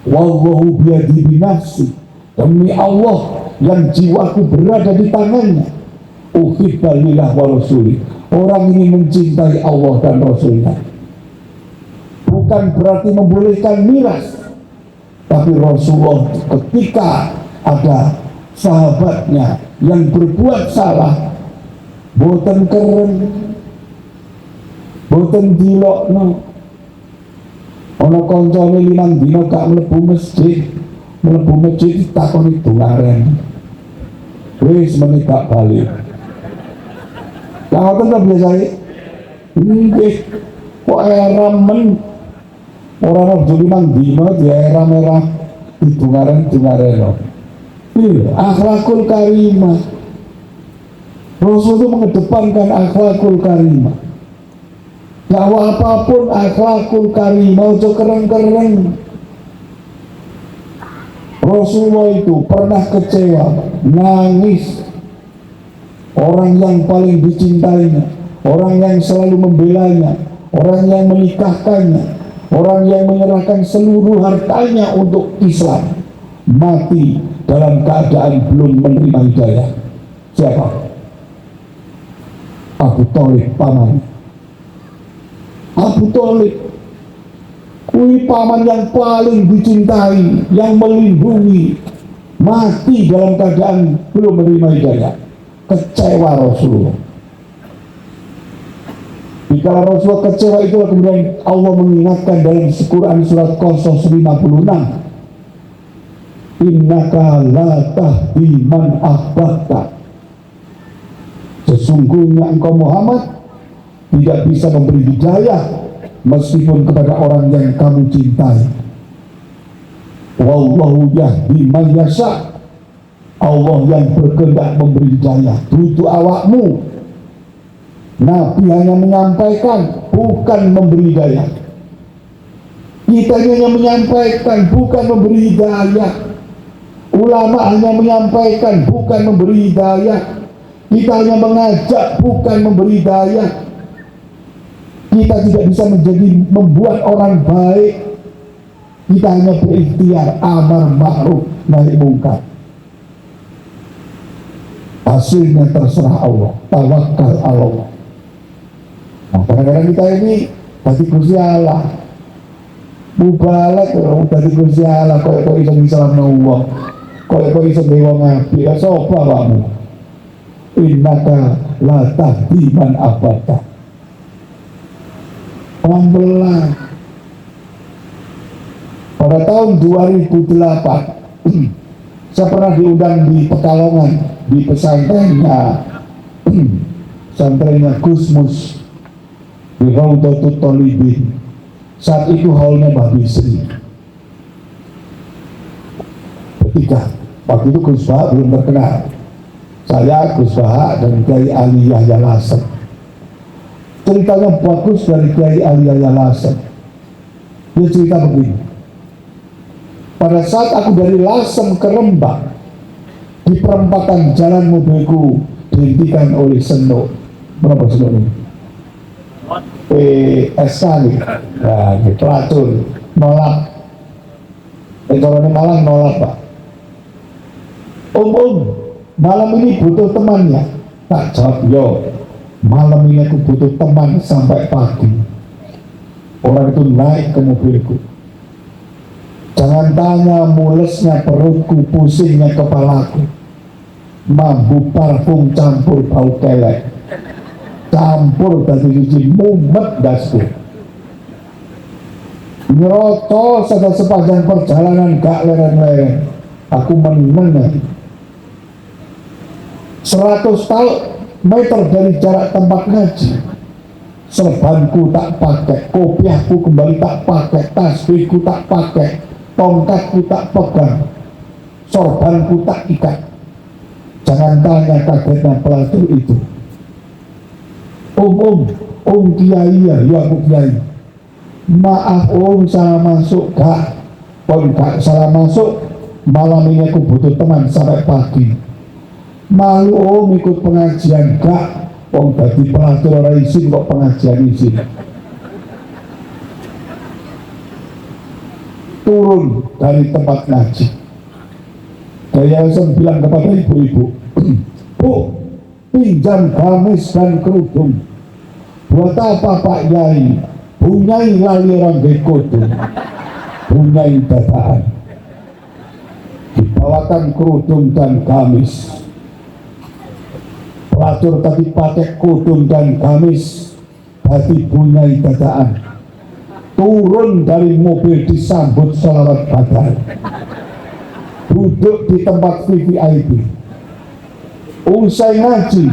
S1: "Wallahu biyadi binafsi." Demi Allah yang jiwaku berada di tangannya. Uhibba lillah wa rasuli. Orang ini mencintai Allah dan Rasulnya. Bukan berarti membolehkan miras, tapi Rasulullah ketika ada sahabatnya yang berbuat salah, boten keren, boten dilokno. Ono koncone 5 dina gak mlebu masjid takoni dungaren. Wis meneh gak balik. Lah ngoten ta biasane? Nggih. Kok eramen ora ono 5 dina dia merah dungaren. Akhlakul karimah. Rasul itu mengedepankan akhlakul karimah. Dakwah apapun akhlakul karimah, ojo keren-keren. Rasulullah itu pernah kecewa, nangis. Orang yang paling dicintainya, orang yang selalu membelanya, orang yang menikahkannya, orang yang menyerahkan seluruh hartanya untuk Islam, mati dalam keadaan belum menerima hidayah. Siapa? Abu Thalib paman. Abu Thalib kui paman yang paling dicintai, yang melindungi, mati dalam keadaan belum menerima hidayah. Kecewa Rasulullah. Jika Rasulullah kecewa, itu kemudian Allah mengingatkan dalam Quran surat Qasas 56, "Innaka la tahdi man ahbabta." Sesungguhnya engkau Muhammad tidak bisa memberi hidayah meskipun kepada orang yang kamu cintai. Wallahu yahdi man yasha. Allah yang berkehendak memberi hidayah, duduk awakmu. Nabi hanya menyampaikan, bukan memberi hidayah. Kita hanya menyampaikan, bukan memberi hidayah. Ulama hanya menyampaikan, bukan memberi hidayah. Kita hanya mengajak, bukan memberi hidayah. Kita tidak bisa membuat orang baik. Kita hanya berikhtiar amar ma'ruf nahi mungkar. Hasilnya terserah Allah, tawakal Allah. Nah, kadang-kadang kita ini tadi Gusti Allah mubalak tadi Gusti Allah kok iso ngislamno wong, kok iso dewa ngapi, sapa awakmu? Innaka la tahdi man ahbabta. Pelan-pelan. Pada tahun 2008 saya pernah diundang di Pekalongan, di pesantrennya pesantrennya Gusmus di Raudatul Thalibin. Saat itu haulnya Mbah Bisri. Ketika waktu itu Gus Baha belum terkenal, saya, Gus Baha, dan Kiai Ali Yahya Lasem. Ceritanya bagus dari Kiai Ali Yahya Lasem. Dia cerita begini, pada saat aku dari Lasem ke Rembang, di perempatan jalan mobilku dihentikan oleh Seno. Berapa Seno ini? PSK nih, nah, pelacur, nolak. Kalau Malang nolak Pak. Om, malam ini butuh temannya. Tak jawab, yo, malam ini aku butuh teman sampai pagi. Orang itu naik ke mobilku. Jangan tanya mulesnya perutku, pusingnya kepalaku. Mambu parfum campur bau kelek, campur dari cuci mumet dasku. Nyeroto saja sepanjang perjalanan gak leren-leren. Aku menenang 100 meter dari jarak tempat ngaji. Serbanku tak pakai, kopiahku kembali tak pakai, tasbihku tak pakai, tongkatku tak pegang, sorbanku tak ikat. Jangan tanya kagetnya pelacur itu. Om Kiai ya aku Kiai. Maaf Om, salah masuk gak? Om gak salah masuk. Malam ini aku butuh teman sampai pagi. Malu Om ikut pengajian gak? Om bagi pelacur orang izin kok pengajian izin. Turun dari tempat ngaji. Saya bilang kepada ibu-ibu, Bu, pinjam gamis dan kerudung. Buat apa Pak Yai? Bunyai lali orang gekodung, bunyai dadaan. Dibawakan kerudung dan gamis. Pelacur tadi pakai kerudung dan gamis, hati bunyai dadaan. Turun dari mobil disambut sholawat badar. Duduk di tempat VVIP. Usai ngaji,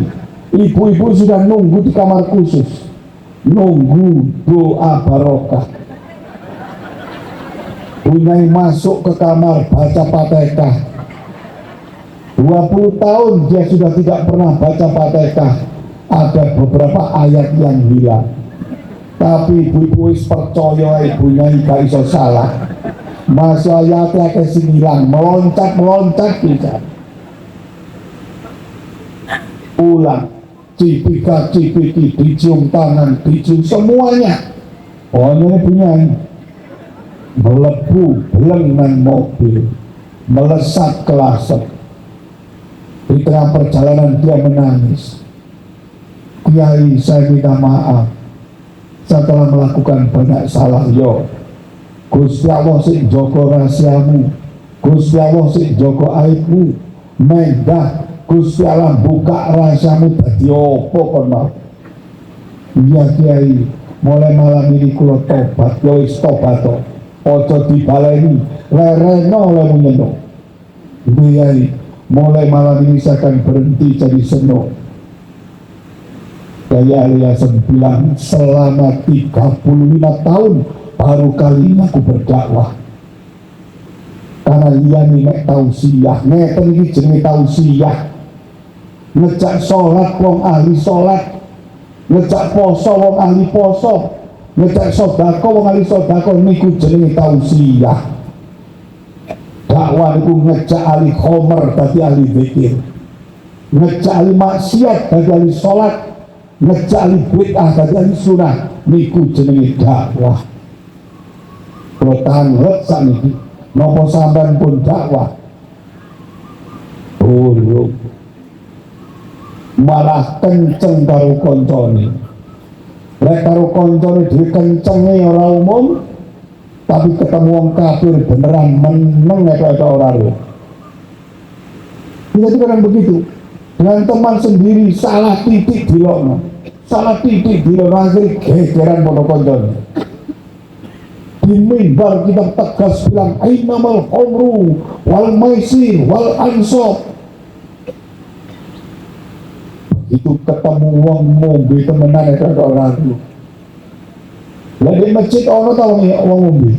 S1: ibu-ibu sudah nunggu di kamar khusus, nunggu doa barokah. Bunyai masuk ke kamar baca Fatihah. 20 tahun dia sudah tidak pernah baca Fatihah. Ada beberapa ayat yang hilang, tapi ibu-ibu percaya Bunyai gak iso salah. Masa ayatnya kesinilang, meloncat bisa. Ulang, cipika cipiki, dicium tangan, dicium semuanya. Pokoknya Bunyai melebu belengan mobil, melesat ke Lasem. Di tengah perjalanan dia menangis. Kiai, saya minta maaf, saya telah melakukan banyak salah. Yo, Gusti Allah sing joko rahasiamu, Gusti Allah sing joko aibmu, mendah Gusti Allah buka rahasiamu dadi opo kon mau. Iya Kiai, mulai malam ini kula tobat, yo wis tobat to. Ojo dibaleni, lereno oleh menyenok. Kiai, mulai malam ini saya akan berhenti jadi senok. Kiai Aliasem bilang selama 35 tahun baru kali ini aku berdakwah. Karena dia nek tausiah, ngeten iki jenenge tausiah. Ngejak sholat wong ahli sholat, ngejak poso wong ahli poso, ngejak sodako wong ahli sodako, niku jenenge tausiah. Dakwah niku ngejak ahli khomer dadi ahli zikir, ngejak ahli maksiat dadi ahli sholat, ngejak ahli bid'ah dadi ahli sunnah, niku jenenge dakwah. Kalau tahan let sakniki, nopo sampean pun dakwah, buruk, malah kenceng karo koncone. Lek karo koncone dhewe kencenge ora umum, tapi ketemu wong kafir beneran meneng nek ora ora. Jadi kadang begitu. Dengan teman sendiri salah titik dilokno, salah titik dilokno akhir gegeran mono koncone. Di mimbar kita tegas bilang ainamal khamru wal maisir wal ansab. Begitu begitu ketemu wong ngombe temenan itu orang itu. Lah di masjid ono ta wong ngombe.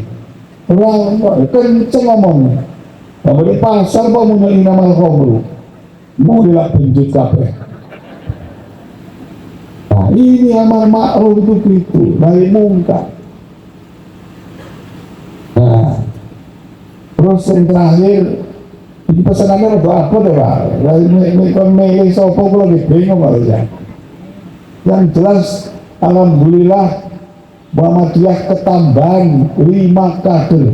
S1: Ora kenceng ngomong. Lah di pasar kok mun inamal khamru. Mau dilak benjut kabeh. Nah, ini amar ma'ruf itu begitu, nahi mungkar. Nah, terus yang terakhir ini pesanannya ada apa deh Pak? Kalau milih sopo kalau bingung kalau ya. Yang jelas alhamdulillah Muhammadiyah ketambahan 5 kader.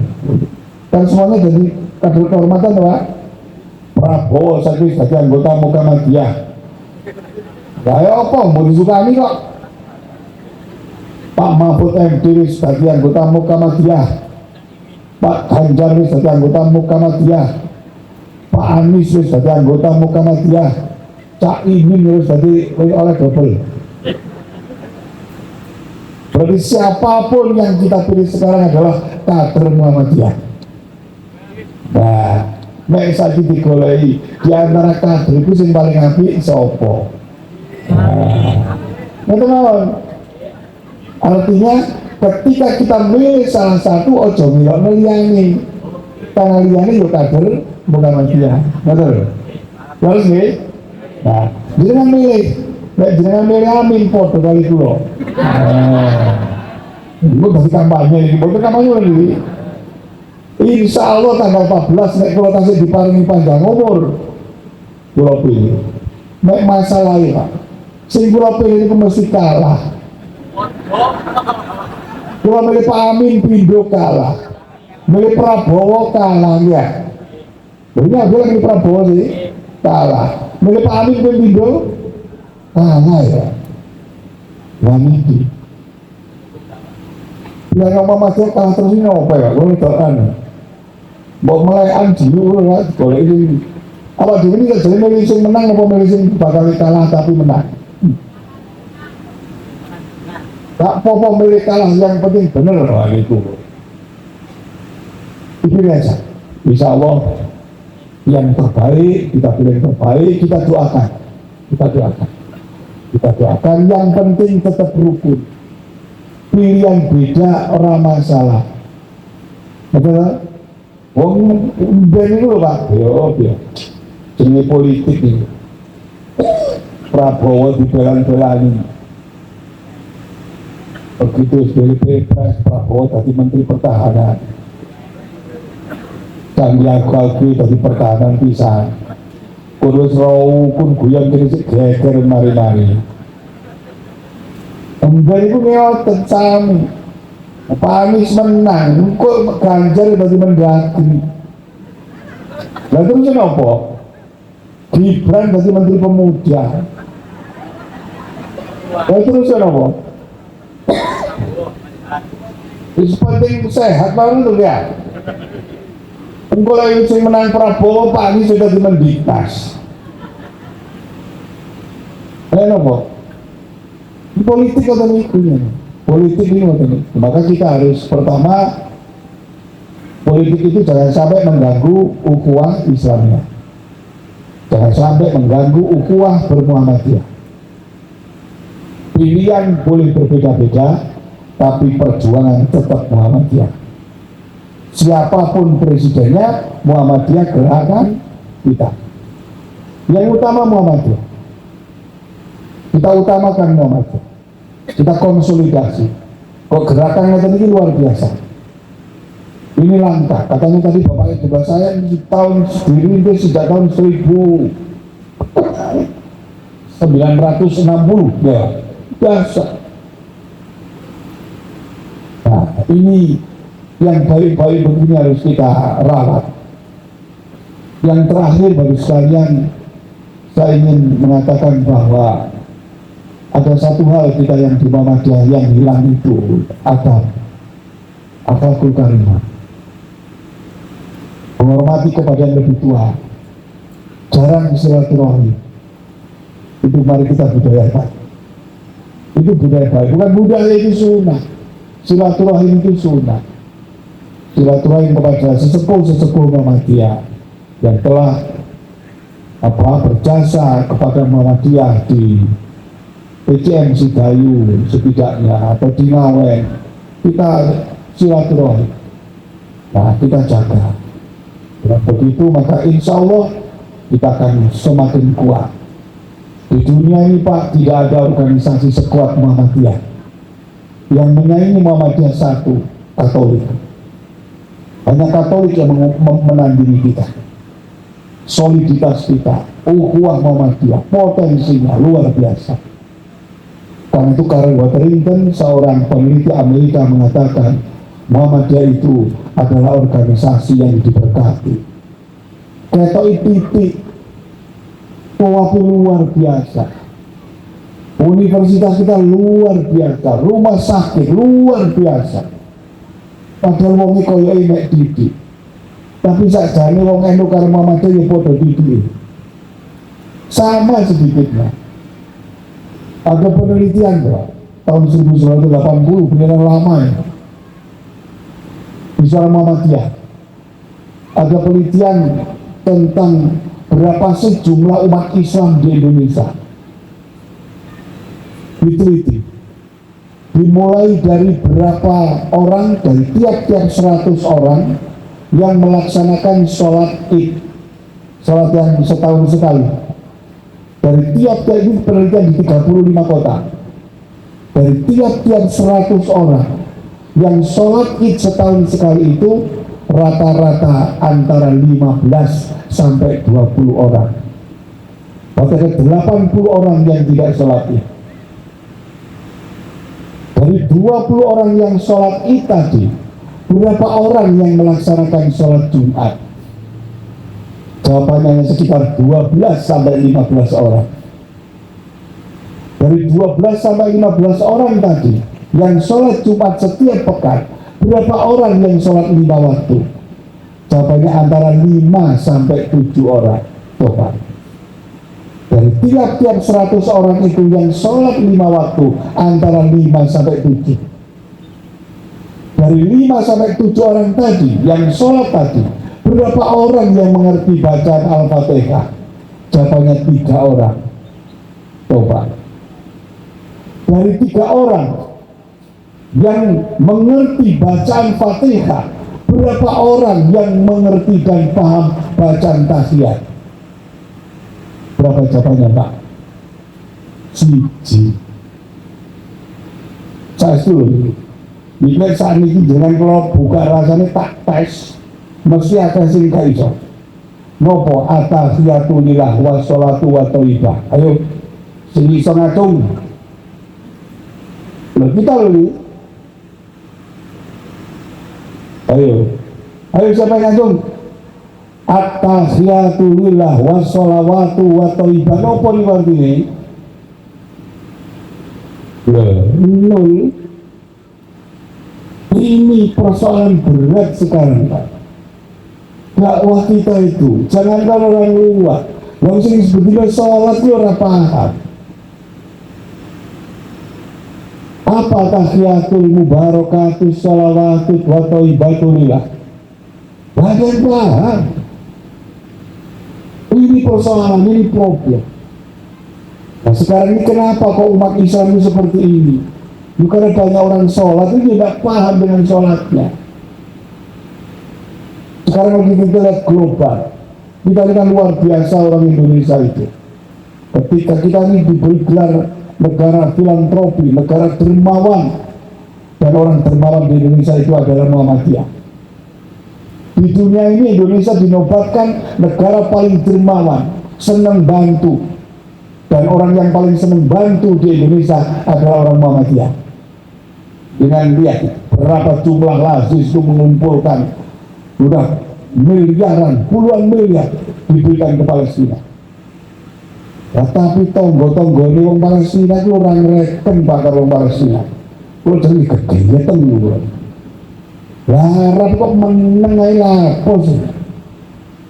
S1: Dan semuanya jadi kader kehormatan Pak. Prabowo saya jadi anggota Muhammadiyah. Kayak apa? Mau disukani kok. Pak Mahfud MD sebagai anggota Muhammadiyah. Pak Ganjar sebagai anggota Muhammadiyah. Pak Anies sebagai anggota Muhammadiyah. Cak Imin sebagai oleh double. Berarti siapapun yang kita pilih sekarang adalah kader Muhammadiyah. Nah, nek saiki digoleki di antara kader itu yang paling apik sapa? Nah, artinya ketika kita milih salah satu ojo milih liyane, karena liyane yo kader Muhammadiyah, betul? Terus nih, nah jangan milih, jangan milih amin foto kali dulu. Itu dari kampanye ini, bukan kampanye lagi. Insya Allah tanggal 14 nek kalau tasik diparingi panjang umur, pulau pilih. Nek masalah ini Pak. Sing kula pilih itu mesti kalah. Kula milih Pak Amin Pindo kalah, milih Prabowo kalah ya. Ini aku yang milih Prabowo sih kalah, milih Pak Amin Pindo kalah ya. Wanita. Yang ngomong masuk kalah terus ini apa ya? Boleh doan. Mau melayan jiru lah, boleh ini. Apa dulu ini jadi milih sing menang, apa milih sing bakal kalah tapi menang? Tak apa-apa milih kalah, yang penting benar lah itu. Itu biasa. Insya Allah yang terbaik, kita pilih yang terbaik, kita doakan. Kita doakan, yang penting tetap rukun. Pilihan beda orang masalah. Betul? Wong ben itu lho Pak. Yo. Jenis politik ini. Prabowo dibelan-belani. Begitu sebagai Pilpres, Prabowo tadi Menteri Pertahanan. Sandiaga tadi pertahanan pisan. Kurus raukun guyon krisis geger mari-mari. Enggak itu ngeotet sami. Pak Anies menang, kok Ganjar tadi mendaki. Lalu terus apa? Gibran tadi Menteri Pemuda. Lalu terus apa? Itu penting sehat baru tuh ya. Kalau yang menang Prabowo, Pak Anies sudah dimendiktas. Apa? Politik atau ikunya? Politik ini maka kita harus pertama politik itu jangan sampai mengganggu ukhuwah Islamnya, jangan sampai mengganggu ukhuwah bermuhammadiyah. Pilihan boleh berbeda-beda, tapi perjuangan tetap Muhammadiyah. Siapapun presidennya, Muhammadiyah gerakan kita. Yang utama Muhammadiyah. Kita utamakan Muhammadiyah. Kita konsolidasi. Kok gerakannya tadi luar biasa. Ini langkah. Katanya tadi Bapak Ibu saya di tahun sendiri sejak tahun 1960 ya. Biasa. Nah, ini yang baik-baik begini harus kita rawat. Yang terakhir bagi sekalian, saya ingin mengatakan bahwa ada satu hal kita yang di Muhammadiyah yang hilang itu akhlakul karimah, menghormati kepada yang lebih tua, jarang silaturahmi. Itu mari kita budayakan. Itu budaya baik, bukan budaya itu sunnah. Silaturahim itu sunnah. Silaturahim kepada sesepuh Muhammadiyah yang telah berjasa kepada Muhammadiyah di PCM Sidayu setidaknya atau di Ngawen, kita silaturahmi. Nah, kita jaga. Dengan begitu maka insya Allah kita akan semakin kuat. Di dunia ini Pak, tidak ada organisasi sekuat Muhammadiyah. Yang menyaingi Muhammadiyah satu, Katolik. Hanya Katolik yang menandingi kita. Soliditas kita, ukhuwah Muhammadiyah, potensinya luar biasa. Karena itu Karl Waterington, seorang peneliti Amerika, mengatakan Muhammadiyah itu adalah organisasi yang diberkati. Ketoi titik Pawapi luar biasa, universitas kita luar biasa, rumah sakit luar biasa. Padahal wonge koyo mek didik, tapi sakjane wong enu karo Muhammadiyah ya padha didik, sama sedikitnya. Ada penelitian bro, tahun 1980, beneran lama ya, di Suara Muhammadiyah ada penelitian tentang berapa sih jumlah umat Islam di Indonesia. Diteliti, dimulai dari berapa orang, dari tiap-tiap 100 orang yang melaksanakan sholat id, sholat yang setahun sekali. Dari tiap-tiap, itu penelitian di 35 kota, dari tiap-tiap 100 orang yang sholat id setahun sekali itu rata-rata antara 15 sampai 20 orang. Bahkan 80 orang yang tidak sholat id. Dari 20 orang yang sholat id tadi, berapa orang yang melaksanakan sholat Jumat? Jawabannya sekitar 12 sampai 15 orang. Dari 12 sampai 15 orang tadi yang sholat Jumat setiap pekan, berapa orang yang sholat 5 waktu? Jawabannya antara 5 sampai 7 orang. Coba. Dari tiap-tiap 100 orang itu yang sholat 5 waktu, antara 5 sampai 7. Dari 5 sampai 7 orang tadi yang sholat tadi, berapa orang yang mengerti bacaan Al-Fatihah? Jawabannya 3 orang. Coba. Dari 3 orang yang mengerti bacaan Fatihah, berapa orang yang mengerti dan paham bacaan tasbih? Berapa jawabannya Pak? Siji. Saya suruh ini saat ini jangan kalau buka rasanya tak tes, mesti ada sing kaiso. Nopo atahiyatulillah wa sholatu wa thayyibah. Ayo sing iso ngacung. Loh kita lho. Ayo siapa yang ngacung? At-tahiyatulillah wa sholawatu wa thayyibah. Nopo nih artinya? Nol. Ini persoalan berat sekarang Pak. Dakwah kita itu, jangankan orang luar, yang sering sebetulnya sholat itu orang paham. Apa tahiyatul mubarakatus sholawatu wa thayyibatulillah? Bagian paham. Ini persoalan, ini problem. Nah sekarang ini kenapa kok umat Islam itu seperti ini? Bukan banyak orang sholat itu tidak paham dengan sholatnya. Sekarang kita lihat global, kita lihat luar biasa orang Indonesia itu. Ketika kita ini diberi gelar negara filantropi, negara dermawan, dan orang dermawan di Indonesia itu adalah Muhammadiyah. Di dunia ini Indonesia dinobatkan negara paling dermawan, senang bantu, dan orang yang paling senang bantu di Indonesia adalah orang Muhammadiyah. Dengan lihat berapa jumlah lazis itu mengumpulkan sudah miliaran, puluhan miliar diberikan ke Palestina. Ya, tapi tonggo-tonggo ini orang Palestina itu orang reken bakar orang Palestina. Kalau jadi kegiatan dulu. Arab kok meneng aja lapo sih.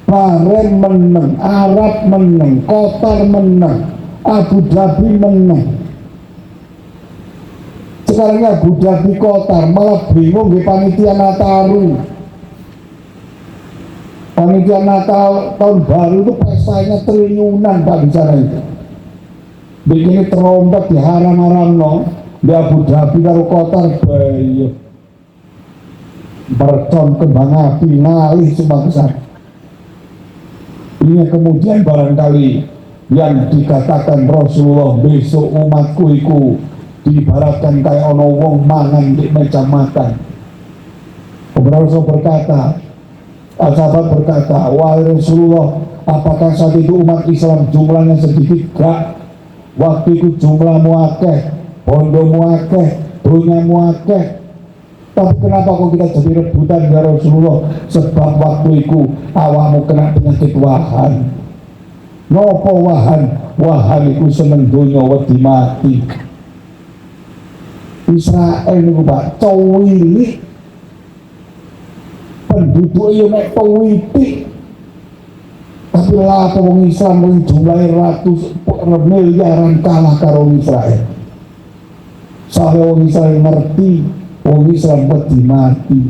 S1: Bahrain meneng, Arab meneng, Qatar meneng, Abu Dhabi meneng. Sekarang Abu Dhabi Qatar malah bingung di panitia Nataru. Panitia Natal tahun baru itu pestanya triliunan Pak di sana itu. Bikin terompet di haram-haram no, di Abu Dhabi karo Qatar bayi. Berton kembang api ngalih semua ke sana. Ini kemudian barangkali yang dikatakan Rasulullah, besok umatku iku diibaratkan kayak ono wong mangan di meja makan. Rasul berkata, sahabat berkata, wahai Rasulullah, apakah saat itu umat Islam jumlahnya sedikit? Gak. Waktu itu jumlahmu akeh, bondomu akeh, donyamu akeh. Tapi kenapa kok kita jadi rebutan ya Rasulullah? Sebab waktu itu awakmu kena penyakit wahan. Nopo wahan? Wahan itu seneng donya wedi mati. Israel itu Pak cowili, penduduk itu mek cowiti. Tapi lah wong Islam yang jumlahnya ratus miliaran kalah karo Israel. Soalnya wong Israel ngerti, wong Islam wedi mati.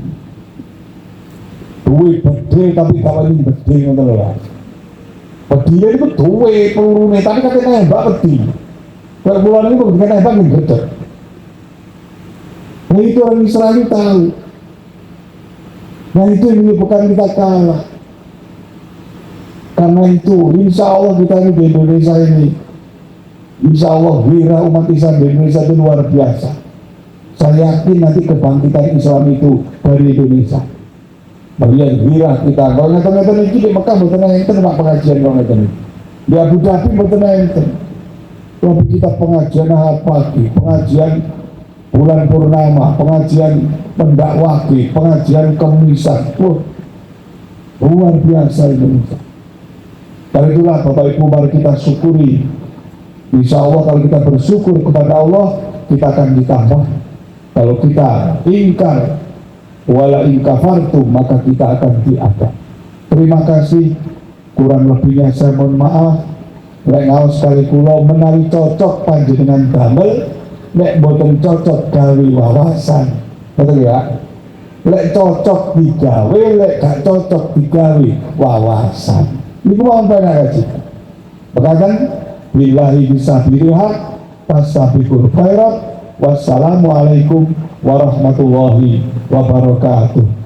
S1: Duwe bedhe tapi kawani bedhe ngono lho. Bedine itu duwe pelurune tapi katanya nembak wedi. Kalau bulan ini bukan nembak ngedek. Nah itu orang Israel tahu. Nah itu yang menyebabkan kita kalah. Karena itu insya Allah kita ini di Indonesia ini, insya Allah wira umat Islam di Indonesia itu luar biasa. Saya yakin nanti kebangkitan Islam itu dari Indonesia. Bagian wira kita. Kalau ngeten-ngeten ini di Mekah betul ngeten mak pengajian kalau ngeten ini. Di Abu Dhabi betul ngeten. Kalau kita pengajian pagi, pengajian bulan purnama, pengajian pendakwah, pengajian kemisan. Luar biasa Indonesia. Karena itulah Bapak Ibu mari kita syukuri. Insya Allah kalau kita bersyukur kepada Allah, kita akan ditambah. Kalau kita ingkar wala ingkafartum, maka kita akan diadab. Terima kasih. Kurang lebihnya saya mohon maaf. Lek ngaos sekali kula menawi cocok panjenengan damel, lek boten cocok gawe wawasan. Betul ya? Lek cocok digawe, lek gak cocok digawe wawasan. Ini mohon pada kaji. Berkatan billahi bisabiril haq fastabiqul khairat. Wassalamualaikum warahmatullahi wabarakatuh.